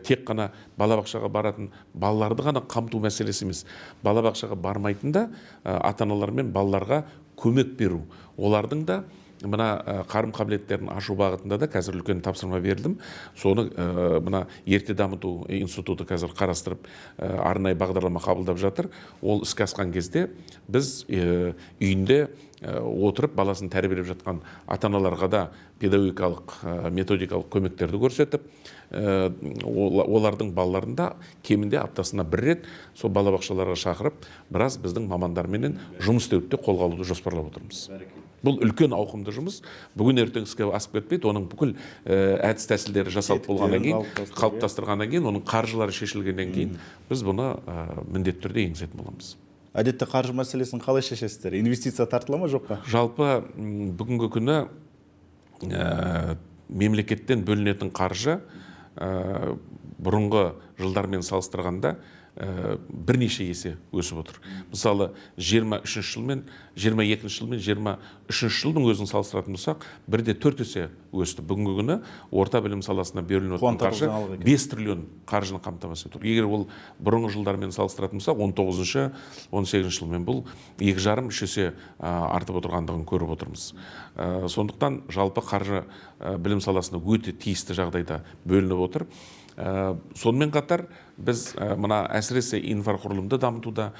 тек қана балабақшаға баратын балаларды ғана қамту мәселесі емес. Балабақшаға бармайтын да ата-аналар мен балаларға көмек беру. Олардың да мына қарым қабілеттерін ашу бағытында да қазір үлкен тапсырма берілдім. Соны мына ерте дамыту институты қазір қарастырып арнайы бағдарлама қабылдап жатыр. Ол іске асқан кезде біз үйінде отырып баласын тәрбиелеп жатқан ата-аналарға да педагогикалық, методикалық көмектерді көрсетіп, олардың балаларында кемінде аптасына бір рет сол балабақшаларға шақырып, біраз біздің мамандарменен жұмыс істеуді қолға алуды жоспарлап отырмыз. Бұл үлкен ауқымды жұмыс. Бүгін ертең іске асып кетпейді. Оның бүкіл әдіс тәсілдері жасалып болғаннан кейін, қалыптастырғаннан кейін, оның қаржылары шешілгеннен кейін біз бұны міндетті түрде енгізетін боламыз. Әдетте қаржы мәселесін қалай шешесіздер? Инвестиция тартыла ма, жоқ па? Жалпы бүгінгі күні мемлекеттен бөлінетін қаржы бұрынғы жылдармен салыстырғанда бірнеше есе өсіп отыр. Мысалы, 23 жыл мен 22 жыл мен 23 жылдың өзін салыстыратын болсақ, 1,4 есе өсті. Бүгінгі күні орта білім саласына беріліп отырған қаржы 5 триллион қаржыны қамтамасыз етіп отыр. Егер ол бұрынғы жылдармен салыстыратын болсақ, 19-18 жылмен бұл 2,5-3 есе артып отырғандығын көріп отырмыз. Сондықтан жалпы қаржы білім саласына өте тиісті жағдайда бөлініп отыр. Сонымен қатар біз мына әсіресе инфрақұрылымды дамытуда,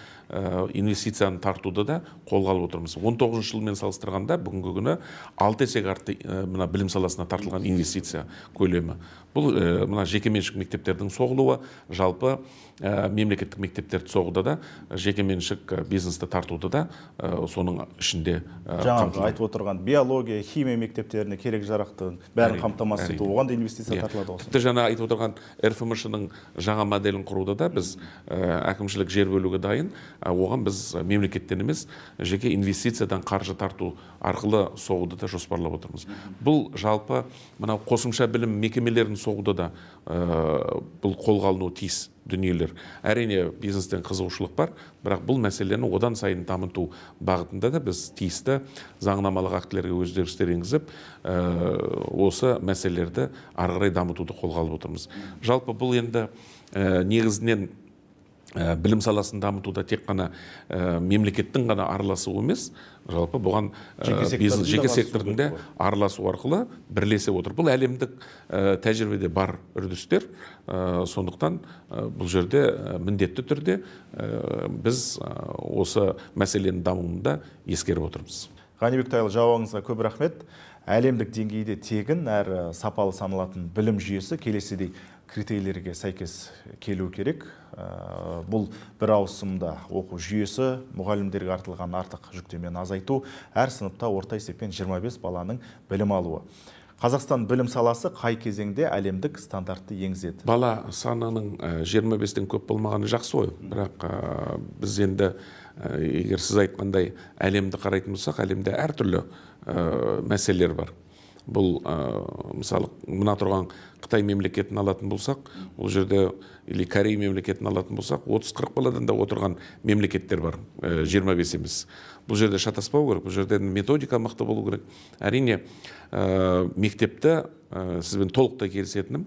инвестицияны тартуда да қолға алып отырмыз. 19 жылмен салыстырғанда бүгінгі күні 6 есеге артты мына білім саласына тартылған инвестиция көлемі. Бұл мына жекеменшік мектептердің соғылуы, жалпы мемлекеттік мектептерді соғуда да, жекеменшік бизнесті тартуда да соның ішінде жаңағы айтып отырған биология, химия мектептеріне керек жарақты бәрін қамтамасыз ету, оған да инвестиция тартылады осы. Тіпті жаңа айтып отырған РФМШ-ның жаңа моделін құруда да біз әкімшілік жер бөлуге дайын, оған біз мемлекеттен емес, жеке инвестициядан қаржы тарту арқылы соғуды да жоспарлап отырмыз. Бұл жалпы мынау қосымша білім мекемелерін соғуда да бұл қолға алынуы тиіс дүниелер. Әрине бизнестен қызығушылық бар, бірақ бұл мәселені одан сайын дамыту бағытында да біз тиісті заңнамалық актілерге өзгерістер енгізіп, осы мәселелерді ары қарай дамытуды қолға алып отырмыз. Жалпы бұл енді негізінен білім саласын дамытуда тек қана мемлекеттің ғана араласуы емес, жалпы бұған жеке сектордың да араласу арқылы бірлесе отыр. Бұл әлемдік тәжірибеде бар үрдістер, сондықтан бұл жерде міндетті түрде біз осы мәселенің дамуында ескеріп отырмыз. Ғанибек Тайлы, жауабыңызға көп рахмет. Әлемдік деңгейде тегін әрі сапалы саналатын білім жүйесі келесідей критерийлерге сәйкес келу керек. Бұл бір ауысымда оқу жүйесі, мұғалімдерге артылған артық жүктемені азайту, әр сыныпта орта есеппен 25 баланың білім алуы. Қазақстан білім саласы қай кезеңде әлемдік стандартты енгізеді? Бала санының 25-тен көп болмағаны жақсы ғой, бірақ біз енді егер сіз айтқандай әлемді қарайтын болсақ, әлемде әртүрлі мәселелер бар. Бұл мысалы мына тұрған Қытай мемлекетін алатын болсақ, бұл жерде или Корей мемлекетін алатын болсақ, 30-40 баладан да отырған мемлекеттер бар, 25 емес. Бұл жерде шатаспау керек, бұл жерде методика мықты болу керек. Әрине мектепті сізбен толықтай келісетінім,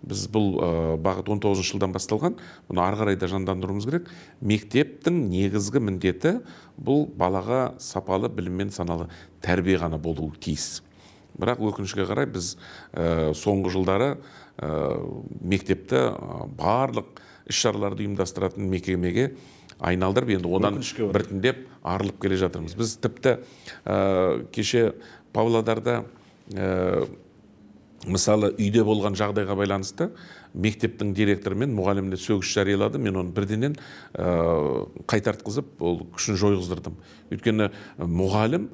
біз бұл бағыт 19 жылдан басталған, бұны ары қарай да жандандыруымыз керек. Мектептің негізгі міндеті бұл балаға сапалы білім мен саналы тәрбие ғана болуы тиіс. Бірақ өкінішке қарай біз соңғы жылдары мектепті барлық іс-шараларды ұйымдастыратын мекемеге айналдырып, енді одан біртіндеп арылып келе жатырмыз. Біз тіпті кеше Павлодарда мысалы үйде болған жағдайға байланысты мектептің директоры мен мұғаліміне сөгіс жариялады. Мен оны бірденен қайтартқызып, ол күшін жойғыздырдым. Өйткені мұғалім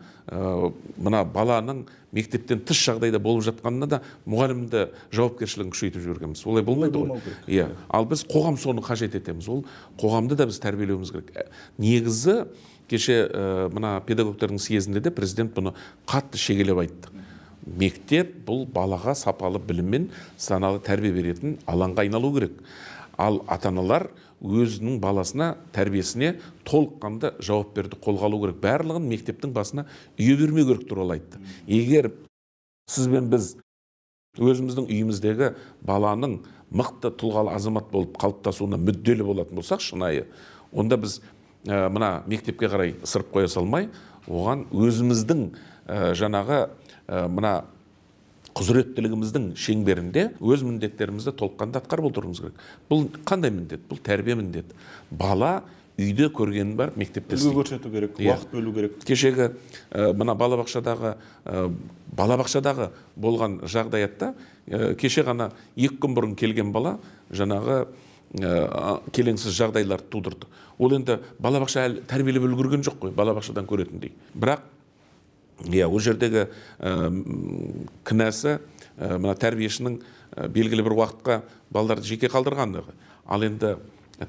мына баланың мектептен тыс жағдайда болып жатқанына да мұғалімді жауапкершілігін күшейтіп жібергенбіз. Олай болмайды ғой. Иә. Ал біз қоғам соны қажет етеміз. Ол қоғамды да біз тәрбиелеуіміз керек. Негізі кеше мына педагогтардың съезінде де президент бұны қатты шегелеп айтты. Мектеп бұл балаға сапалы білім мен саналы тәрбие беретін алаңға айналу керек. Ал ата-аналар өзінің баласына тәрбиесіне толыққанды жауап берді қолға алу керек. Барлығын мектептің басына үйе бермеу керек туралы айтты. Егер сіз бен біз өзіміздің үйіміздегі баланың мықты тұлғалы азамат болып қалыптасуына мүдделі болатын болсақ, шынайы, онда біз мына мектепке қарай ысырып қоя салмай, оған өзіміздің жаңағы мына құзыреттілігіміздің шеңберінде өз міндеттерімізді толыққанды атқарып отыруымыз керек. Бұл қандай міндет? Бұл тәрбие міндет. Бала үйде көргенін бар, мектепте үлгі көрсету керек, уақыт бөлу керек. Кешегі мына балабақшадағы болған жағдаятта кеше ғана 2 күн бұрын келген бала жаңағы келеңсіз жағдайлар тудырды. Ол енді балабақша әлі тәрбиелеп үлгерген жоқ қой, балабақшадан көретіндей. Бірақ ол жердегі кінәсі мына тәрбиешінің белгілі бір уақытқа балаларды жеке қалдырғандығы. Ал енді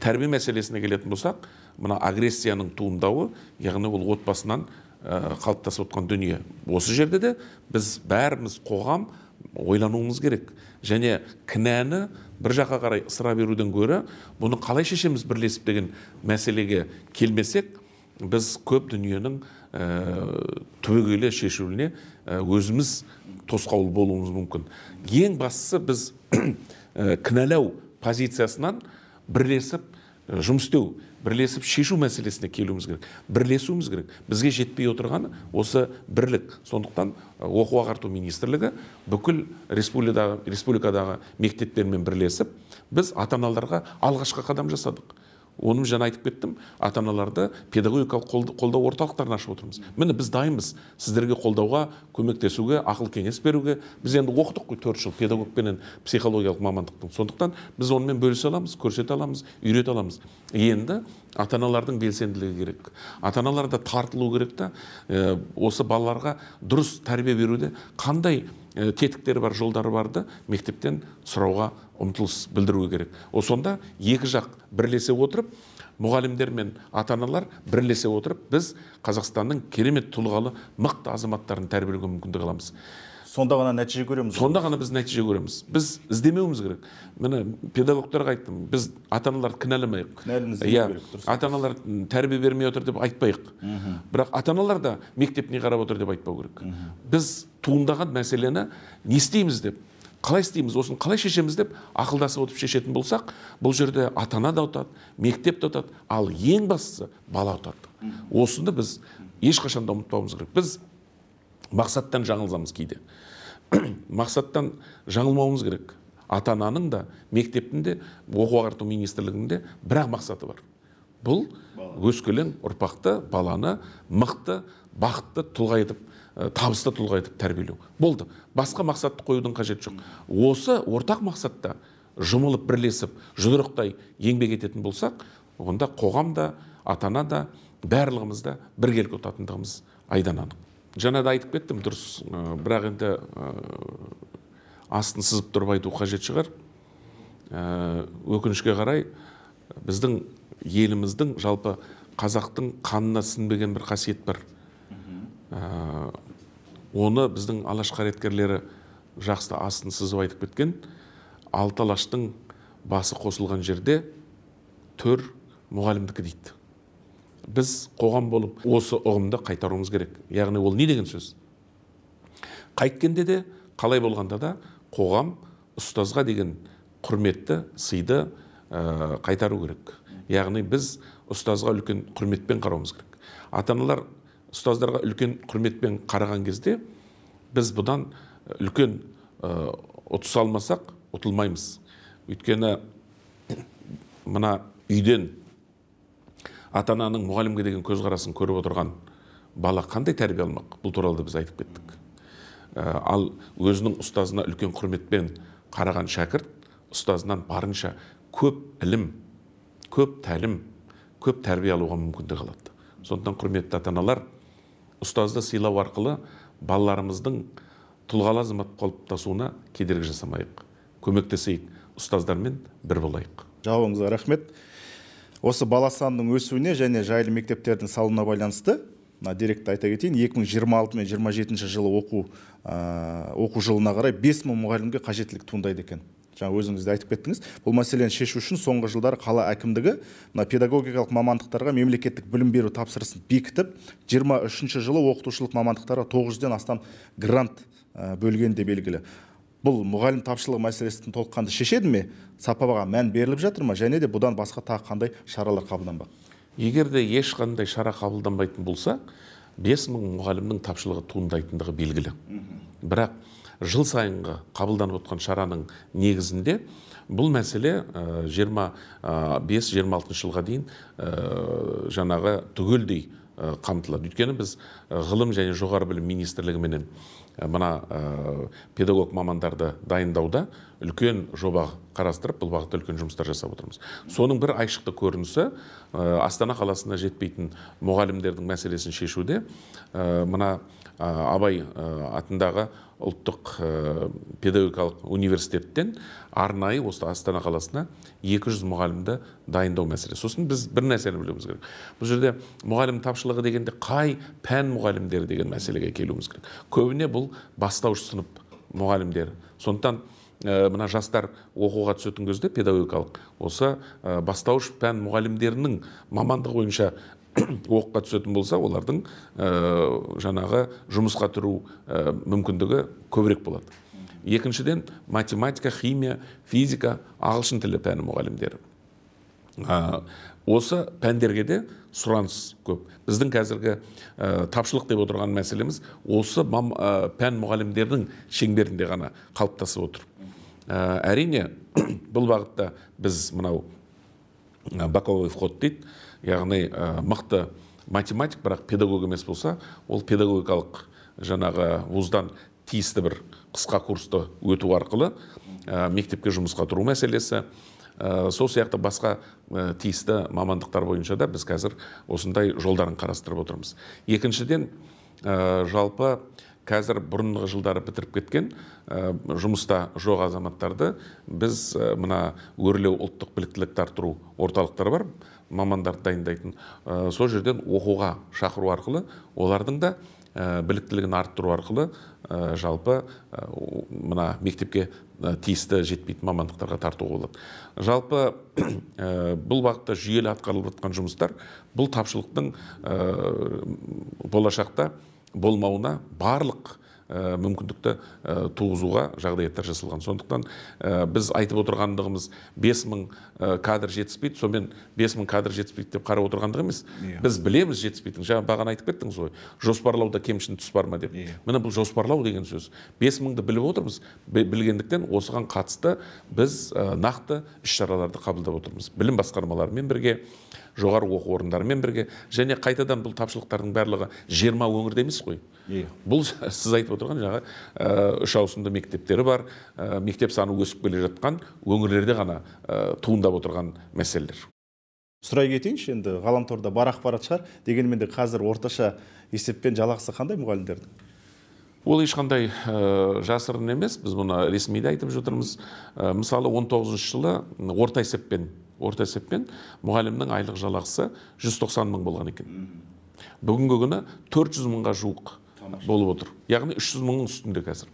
тәрбие мәселесіне келетін болсақ, мына агрессияның туындауы, яғни ол отбасынан қалыптасып отқан дүние. Осы жерде де біз бәріміз қоғам ойлануымыз керек. Және кінәні бір жаққа қарай ысыра беруден гөрі, бұны қалай шешеміз бірлесіп деген мәселеге келмесек, біз көп дүниенің түбегейлі шешуіне өзіміз тосқауыл болуымыз мүмкін. Ең бастысы біз кінәлау позициясынан бірлесіп жұмыс істеу, бірлесіп шешу мәселесіне келуіміз керек. Бірлесуіміз керек. Бізге жетпей отырғаны осы бірлік. Сондықтан оқу ағарту министрлігі бүкіл республикадағы мектептермен бірлесіп, біз ата-аналарға алғашқы қадам жасадық. Оны жаңа айтып кеттім, ата-аналарды педагогикалық қолдау орталықтарын ашып отырмыз. Міне біз дайынбыз сіздерге қолдауға, көмектесуге, ақыл кеңес беруге. Біз енді оқыдық қой 4 жыл педагог пенен психологиялық мамандықтың. Сондықтан біз онымен бөлісе аламыз, көрсете аламыз, үйрете аламыз. Енді ата-аналардың белсенділігі керек. Ата-аналарда тартылу керек та, осы балаларға дұрыс тәрбие беруде қандай тетіктері бар, жолдары барды мектептен сұрауға ұмтылыс білдіруге керек. Сонда екі жақ бірлесе отырып, мұғалімдер мен ата-аналар бірлесе отырып, біз Қазақстанның керемет тұлғалы мықты азаматтарын тәрбиелеуге мүмкіндік аламыз. Сонда ғана нәтиже көреміз. Сонда ғана біз нәтиже көреміз. Біз іздемеуіміз керек. Міне педагогтарға айттым, біз ата-аналарды кінәламайық. Ата-аналар тәрбие бермей отыр деп айтпайық. Бірақ ата-аналар да мектеп не қарап отыр деп айтпау керек. Біз туындаған мәселені не істейміз деп, қалай істейміз, осын қалай шешеміз деп ақылдасып отырып шешетін болсақ, бұл жерде ата-ана да ұтады, мектеп те ұтады, ал ең бастысы бала ұтады. Осыны біз ешқашан да ұмытпауымыз керек. Біз мақсаттан жаңылзамыз кейде. Мақсаттан жаңылмауымыз керек. Ата-ананың да, мектептің де, оқу ағарту министрлігінде бірақ мақсаты бар. Бұл өскелең ұрпақты, баланы мықты, бақытты тұлға етіп, табысты тұлға етіп тәрбиелеу. Болды. Басқа мақсатты қоюдың қажет жоқ. Осы ортақ мақсатта жұмылып бірлесіп, жұдырықтай еңбек ететін болсақ, онда қоғам да, ата-ана да, барлығымыз да біргелік отатындығымыз айдан анық. Жаңа да айтып кеттім, дұрыс, бірақ енді астын сызып тұрып айту қажет шығар. Өкінішке қарай, біздің еліміздің, жалпы қазақтың қанына сіңбеген бір қасиет бар. Оны біздің алаш қайраткерлері жақсы астын сызып айтып кеткен. Алты алаштың басы қосылған жерде төр мұғалімдікі дейді. Біз қоғам болып осы ұғымды қайтаруымыз керек. Яғни ол не деген сөз? Қайткенде де, қалай болғанда да қоғам ұстазға деген құрметті, сыйды қайтару керек. Яғни біз ұстазға үлкен құрметпен қарауымыз керек. Ата-аналар ұстаздарға үлкен құрметпен қараған кезде біз бұдан үлкен ұтыс алмасақ, ұтылмаймыз. Өйткені мына үйден ата-ананың мұғалімге деген көзқарасын көріп отырған бала қандай тәрбие алмақ? Бұл туралы да біз айтып кеттік. Ал өзінің ұстазына үлкен құрметпен қараған шәкірт ұстазынан барынша көп ілім, көп тәлім, көп тәрбие алуға мүмкіндік алады. Сондықтан құрметті ата-аналар, ұстазды сыйлау арқылы балаларымыздың тұлғалы азамат қалыптасуына кедергі жасамайық. Көмектесейік, ұстаздармен бір болайық. Жауабыңызға рахмет. Осы бала санының өсуіне және жайлы мектептердің салынуына байланысты деректі айта кетейін, 2026 мен 27 жылы оқу жылына қарай 5000 мұғалімге қажеттілік туындайды екен. Жаңа өзіңіз де айтып кеттіңіз. Бұл мәселені шешу үшін соңғы жылдары қала әкімдігі педагогикалық мамандықтарға мемлекеттік білім беру тапсырысын бекітіп, 23 жылы оқытушылық мамандықтарға 900-ден астам грант бөлген де белгілі. Бұл мұғалім тапшылығы мәселесін толыққанды шешеді ме? Сапаға мән беріліп жатыр ма? Және де бұдан басқа тағы қандай шаралар қабылданбақ? Егер де ешқандай шара қабылданбайтын болса, 5000 мұғалімнің тапшылығы туындайтындығы белгілі. Бірақ жыл сайынғы қабылданып отқан шараның негізінде бұл мәселе 25-26 жылға дейін жаңағы түгелдей қамтылады. Өйткені біз ғылым және жоғары білім министрлігіменен мына педагог мамандарды дайындауда үлкен жоба қарастырып, бұл бағытта үлкен жұмыстар жасап отырмыз. Соның бір айшықты көрінісі Астана қаласына жетпейтін мұғалімдердің мәселесін шешуде мына Абай атындағы ұлттық педагогикалық университеттен арнайы осы Астана қаласына 200 мұғалімді дайындау мәселесі. Сосын біз бір нәрсені білуіміз керек. Бұл жерде мұғалім тапшылығы дегенде қай пән мұғалімдері деген мәселеге келуіміз керек. Көбіне бұл бастауыш сынып мұғалімдері. Сондықтан мына жастар оқуға түсетін кезде педагогикалық осы бастауыш пән мұғалімдерінің мамандық бойынша оқуға түсетін болса, олардың жаңағы жұмысқа тұру мүмкіндігі көбірек болады. Екіншіден, математика, химия, физика, ағылшын тілі пәні мұғалімдері. Осы пәндерге де сұраныс көп. Біздің қазіргі тапшылық деп отырған мәселеміз осы пән мұғалімдердің шеңберінде ғана қалыптасып отыр. Әрине, бұл бағытта біз мынау боковой вход дейді, яғни мықты математик, бірақ педагог емес болса, ол педагогикалық жаңағы вуздан тиісті бір қысқа курсты өту арқылы мектепке жұмысқа тұру мәселесі, сол сияқты басқа тиісті мамандықтар бойынша да біз қазір осындай жолдарын қарастырып отырмыз. Екіншіден, жалпы қазір бұрынғы жылдары бітіріп кеткен жұмыста жоқ азаматтарды біз мына өрлеу ұлттық біліктілікті арттыру орталықтары бар, мамандарды дайындайтын. Сол жерден оқуға шақыру арқылы, олардың да біліктілігін арттыру арқылы жалпы мына мектепке тиісті жетпейтін мамандықтарға тартуға болады. Жалпы бұл бағытта жүйелі атқарылып жатқан жұмыстар бұл тапшылықтың болашақта болмауына барлық мүмкіндікті туғызуға жағдаяттар жасалған. Сондықтан біз айтып отырғандығымыз 5000 кадр жетіспейді, сонымен 5000 кадр жетіспейді деп қарап отырғандығы емес. Біз білеміз жетіспейтін. Жаңа бағана айтып кеттіңіз ғой, жоспарлауда кемшін тұс бар ма деп. Міне бұл жоспарлау деген сөз. 5000-ді біліп отырмыз. Білгендіктен осыған қатысты біз нақты іс-шараларды қабылдап отырмыз. Білім басқармаларымен бірге, жоғары оқу орындарымен бірге, және қайтадан бұл тапшылықтардың барлығы 20 өңірде емес қой. Бұл сіз айтып отырған жаңа 3 ауысымды мектептері бар, мектеп саны өсіп келе жатқан өңірлерде ғана туындап отырған мәселелер. Сұрай кетейінші, енді ғаламторда бар ақпарат шығар, дегенмен де қазір орташа есеппен жалақысы қандай мұғалімдердің? Ол ешқандай жасырын емес, біз бұны ресми де айтып жатырмыз. Мысалы 19 жылы орта есеппен мұғалімнің айлық жалақысы 190 мың болған екен. Бүгінгі күні 400 мыңға жуық болып отыр. Яғни 300 мыңның үстінде қазір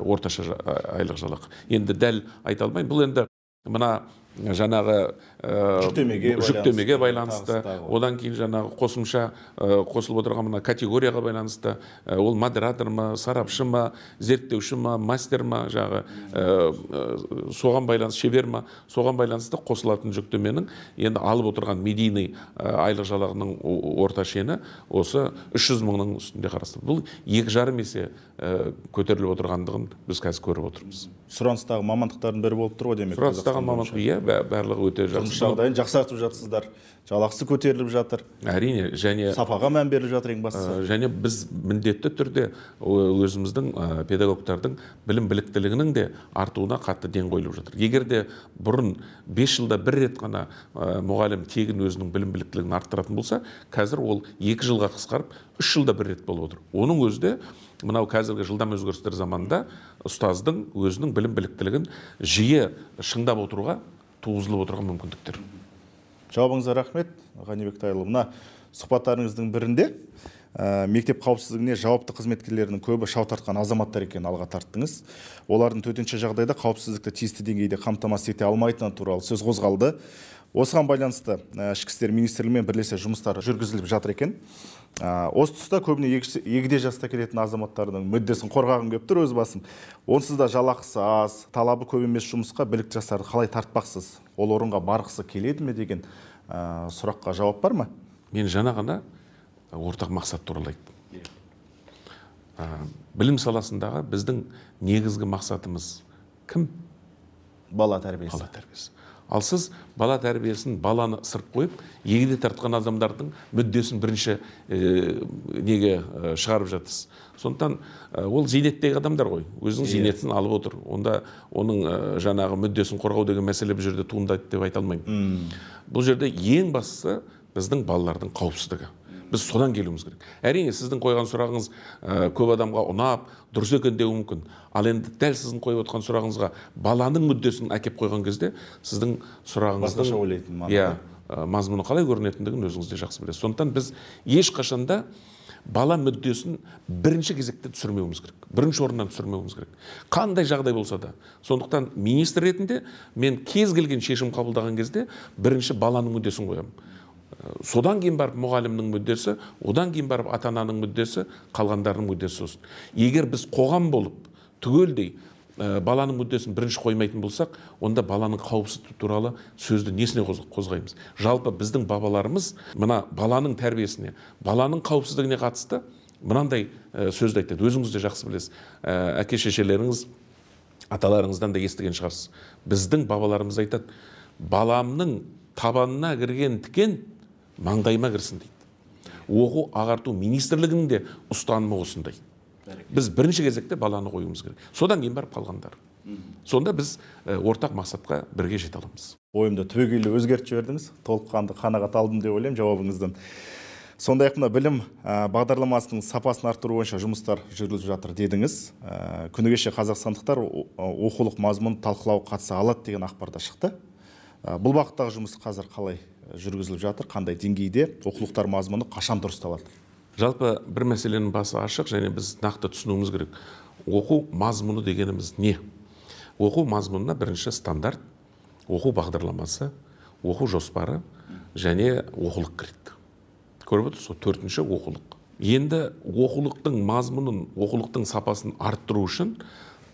орташа айлық жалақы. Енді дәл айта алмайын. Бұл енді мына жаңағы жүктемеге байланысты, одан кейін жаңағы қосымша қосылып отырған мына категорияға байланысты, ол модератор ма, сарапшы ма, зерттеуші ма, мастер ма, соған байланысты, шебер ма, соған байланысты қосылатын жүктеменің енді алып отырған медийный айлық жалақының орта шені осы 300 мыңның үстінде қарасты. Бұл 2,5 есе көтеріліп отырғандығын біз қазір көріп отырмыз. Сұраныстағы мамандықтардың бірі болып тұр ғой демек. Сұраныстағы мамандық, иә, барлығы өте жақсы. Жағдайын жақсартып жатсыздар. Жалақысы көтеріліп жатыр. Әрине, және сапаға мән беріліп жатыр ең бастысы. Және біз міндетті түрде өзіміздің педагогтардың білім біліктілігінің де артуына қатты ден қойылып жатыр. Егер де бұрын 5 жылда бір рет қана мұғалім тегін өзінің білім біліктілігін арттыратын болса, қазір ол 2 жылға қысқарып 3 жылда бір рет болып отыр. Оның өзі де мынау қазіргі жылдам өзгерістер заманында ұстаздың өзінің білім біліктілігін жиі шыңдап отыруға туғызылып отырған мүмкіндіктер. Жауабыңызға рахмет, Ғанибек Тайұлы. Мына сұхбаттарыңыздың бірінде мектеп қауіпсіздігіне жауапты қызметкерлерінің көбі шау тартқан азаматтар екенін алға тарттыңыз. Олардың төтенше жағдайда қауіпсіздікті тиісті деңгейде қамтамасыз ете алмайтыны туралы сөз қозғалды. Осыған байланысты Ішкі істер министрлігімен бірлесе жұмыстар жүргізіліп жатыр екен. Осы тұста көбіне егде жаста келетін азаматтардың мүддесін қорғағым келіп тұр өз басым. Онсыз да жалақысы аз, талабы көп емес жұмысқа білікті жастарды қалай тартпақсыз? Ол орынға барғысы келеді ме деген сұраққа жауап бар ма? Мен жаңа ғана ортақ мақсат туралы айттым. Білім саласындағы біздің негізгі мақсатымыз кім? Бала тәрбиесі. Бала тәрбиесі. Ал сіз бала тәрбиесін баланы сырып қойып, егде тартқан адамдардың мүддесін бірінші неге шығарып жатырсыз. Сондықтан ол зейнеттегі адамдар ғой, өзінің зейнетін алып отыр. Онда оның жаңағы мүддесін қорғау деген мәселе бұл жерде туындайды деп айта алмаймын. Бұл жерде ең бастысы біздің балалардың қауіпсіздігі. Біз содан келуіміз керек. Әрине, сіздің қойған сұрағыңыз көп адамға ұнап, дұрыс екен деуі мүмкін. Ал енді дәл сіздің қойып отқан сұрағыңызға баланың мүддесін әкеп қойған кезде, сіздің сұрағыңыздың мазмұны қалай көрінетіндігін өзіңіз де жақсы білесіз. Сондықтан біз ешқашанда бала мүддесін бірінші кезекте түсірмеуіміз керек. Бірінші орыннан түсірмеуіміз керек. Қандай жағдай болса да. Сондықтан министр ретінде мен кез келген шешім қабылдаған кезде бірінші баланың мүддесін қоямын. Содан кейін барып мұғалімнің мүддесі, одан кейін барып ата-ананың мүддесі, қалғандарының мүддесі olsun. Егер біз қоғам болып түгелдей баланың мүддесін бірінші қоймайтын болсақ, онда баланың қауіпсіздігі туралы сөзді несіне қозғаймыз? Жалпы біздің бабаларымыз мына баланың тәрбиесіне, баланың қауіпсіздігіне қатысты мынандай сөзді айтады. Өзіңіз де жақсы білесіз. Әке-шешелеріңіз, аталарыңыздан да естіген шығарсыз. Біздің бабаларымыз айтады: баламның табанына кірген тікен маңдайыма кірсін дейді. Оқу ағарту министрлігінің де ұстанымы осындай. Біз бірінші кезекте баланы қоюымыз керек. Содан кейін барып қалғандар. Сонда біз ортақ мақсатқа бірге жете аламыз. Ойымды түбегейлі өзгертіп жібердіңіз. Толыққанды қанағат алдым деп ойлаймын жауабыңыздан. Сондай-ақ мына білім бағдарламасының сапасын арттыру бойынша жұмыстар жүргізіліп жатыр дедіңіз. Күні кеше қазақстандықтар оқулық мазмұнын талқылауға қатыса алады деген ақпар да шықты. Бұл бағыттағы жұмыс қазір қалай жүргізіліп жатыр, қандай деңгейде, оқулықтар мазмұны қашан дұрысталады? Жалпы бір мәселенің басы ашық, және біз нақты түсінуіміз керек. Оқу мазмұны дегеніміз не? Оқу мазмұнына бірінші стандарт, оқу бағдарламасы, оқу жоспары және оқулық кіреді. Көріп отырсыз, төртінші оқулық. Енді оқулықтың мазмұнын, оқулықтың сапасын арттыру үшін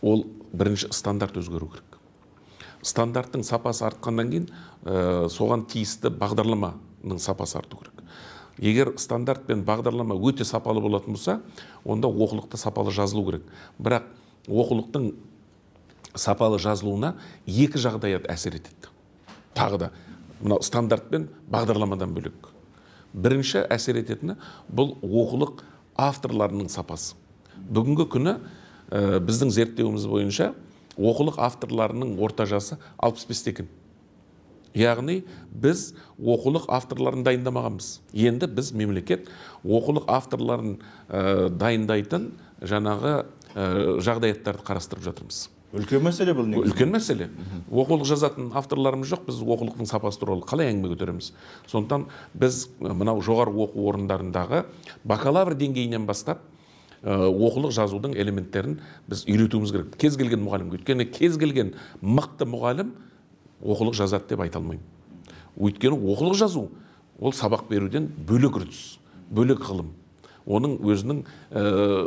ол бірінші стандарт өзгеру керек. Стандарттың сапасы артқаннан кейін соған тиісті бағдарламаның сапасы арту керек. Егер стандарт пен бағдарлама өте сапалы болатын болса, онда оқулықта сапалы жазылу керек. Бірақ оқулықтың сапалы жазылуына екі жағдаят әсер етеді. Тағы да мына стандарт пен бағдарламадан бөлек. Бірінші әсер ететіні бұл оқулық авторларының сапасы. Бүгінгі күні біздің зерттеуіміз бойынша оқулық авторларының орта жасы 65 екен. Яғни біз оқулық авторларын дайындамағанбыз. Енді біз мемлекет оқулық авторларын дайындайтын жаңағы жағдаяттарды қарастырып жатырмыз. Үлкен мәселе бұл негізі. Үлкен мәселе. Оқулық жазатын авторларымыз жоқ, біз оқулықтың сапасы туралы қалай әңгіме көтереміз? Сондықтан біз мынау жоғары оқу орындарындағы бакалавр деңгейінен бастап оқулық жазудың элементтерін біз үйретуіміз керек. Кез келген мұғалімге, өйткені кез келген мықты мұғалім оқулық жазады деп айта алмаймын. Өйткені оқулық жазу ол сабақ беруден бөлек үрдіс, бөлек ғылым. Оның өзінің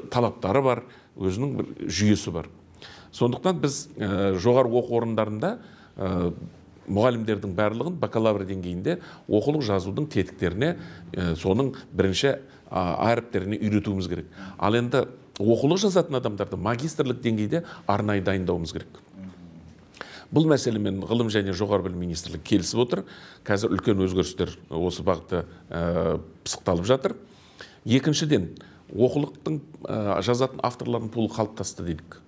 талаптары бар, өзінің бір жүйесі бар. Сондықтан біз жоғары оқу орындарында мұғалімдердің барлығын бакалавр деңгейінде оқулық жазудың тетіктеріне, соның бірінші әріптеріне үйретуіміз керек. Ал енді оқулық жазатын адамдарды магистрлік деңгейде арнайы дайындауымыз керек. Бұл мәселемен ғылым және жоғары білім министрлігі келісіп отыр. Қазір үлкен өзгерістер осы бағытта пысықталып жатыр. Екіншіден, оқулықтың жазатын авторлардың пулы қалыптасты дедік.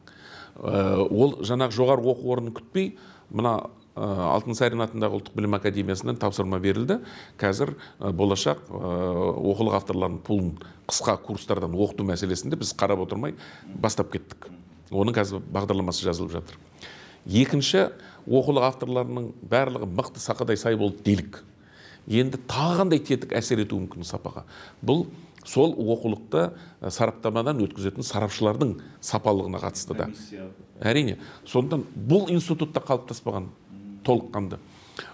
Ол жаңағы жоғары оқу орнын күтпей, мына Алтынсарин атындағы ұлттық білім академиясынан тапсырма берілді. Қазір болашақ оқулық авторларының пулын қысқа курстардан оқыту мәселесінде біз қарап отырмай бастап кеттік. Оның қазір бағдарламасы жазылып жатыр. Екінші, оқулық авторларының барлығы мықты сақадай сай болды делік. Енді тағы қандай тетік әсер етуі мүмкін сапаға? Бұл сол оқулықты сараптамадан өткізетін сарапшылардың сапалығына қатысты да. Әрине. Сондықтан бұл институтта қалыптаспаған толыққанды.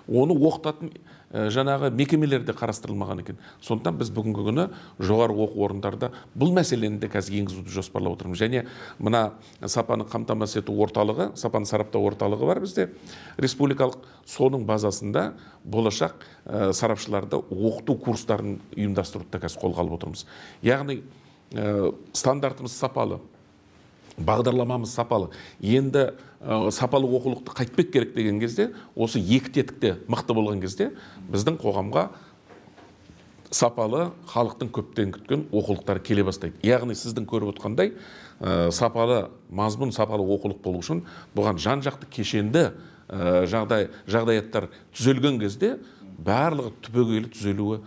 Оны оқытатын жаңағы мекемелерде қарастырылмаған екен. Сондықтан біз бүгінгі күні жоғары оқу орындарда бұл мәселені де қазір енгізуді жоспарлап отырмыз. Және мына сапаны қамтамасыз ету орталығы, сапаны сараптау орталығы бар бізде, республикалық. Соның базасында болашақ сарапшыларды оқыту курстарын ұйымдастыруды да қазір қолға алып отырмыз. Яғни стандартымыз сапалы, бағдарламамыз сапалы. Енді сапалы оқулықты қайтпек керек деген кезде, осы екі тетікте мықты болған кезде, біздің қоғамға сапалы, халықтың көптен күткен оқулықтар келе бастайды. Яғни сіздің көріп отқандай сапалы мазмұн, сапалы оқулық болу үшін бұған жан-жақты кешенді жағдаяттар түзелген кезде барлығы түбегейлі түзелуі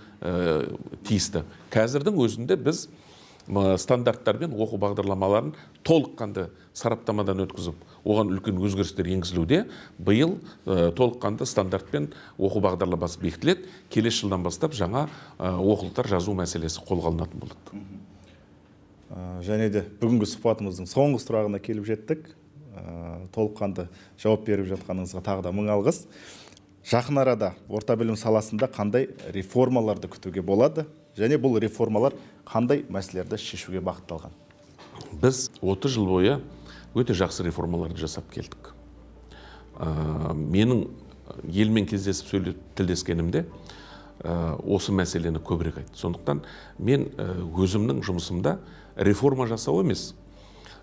тиісті. Қазірдің өзінде біз стандарттар мен оқу бағдарламаларын толыққанды сараптамадан өткізіп, оған үлкен өзгерістер енгізілуде. Биыл толыққанды стандартпен оқу бағдарламасы бекітіледі. Келесі жылдан бастап жаңа оқулықтар жазу мәселесі қолға алынатын болады. Және де бүгінгі сұхбатымыздың соңғы сұрағына келіп жеттік. Толыққанды жауап беріп жатқаныңызға тағы да мың алғыс. Жақын арада орта білім саласында қандай реформаларды күтуге болады? Және бұл реформалар қандай мәселелерді шешуге бағытталған? Біз 30 жыл бойы өте жақсы реформаларды жасап келдік. Менің елмен кездесіп тілдескенімде осы мәселені көбірек айтты. Сондықтан мен өзімнің жұмысымда реформа жасау емес,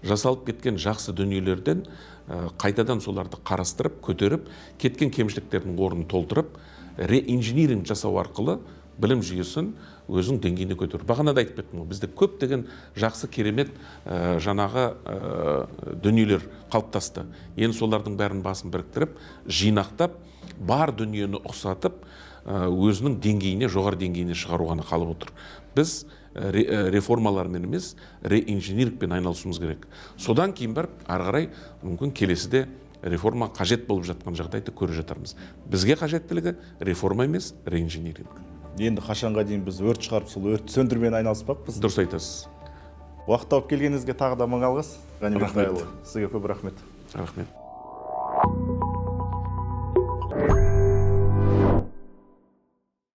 жасалып кеткен жақсы дүниелерден қайтадан соларды қарастырып, көтеріп, кеткен кемшіліктердің орнын толтырып, реинжиниринг жасау арқылы білім жүйесін өзің деңгейіне көтеріп. Бағана да айтып кеттім, бізде көптеген жақсы керемет жаңағы дүниелер қалыптасты. Енді солардың бәрін басын біріктіріп, жинақтап, бар дүниені ұқсатып, өзінің деңгейіне, жоғары деңгейіне шығаруғаны қалып отыр. Біз реформалармен емес, реинжинирингпен айналысуымыз керек. Содан кейін барып, ары қарай мүмкін келесіде реформа қажет болып жатқан жағдайды көріп жатармыз. Бізге қажеттілігі реформа емес, реинжиниринг. Енді қашанға дейін біз өрт шығарып, сол өрт сөндірумен айналыспақпыз? Дұрыс айтасыз. Уақыт тауып келгеніңізге тағы да мың алғыс. Ғанибет Байұлы, сізге көп рахмет. Рахмет.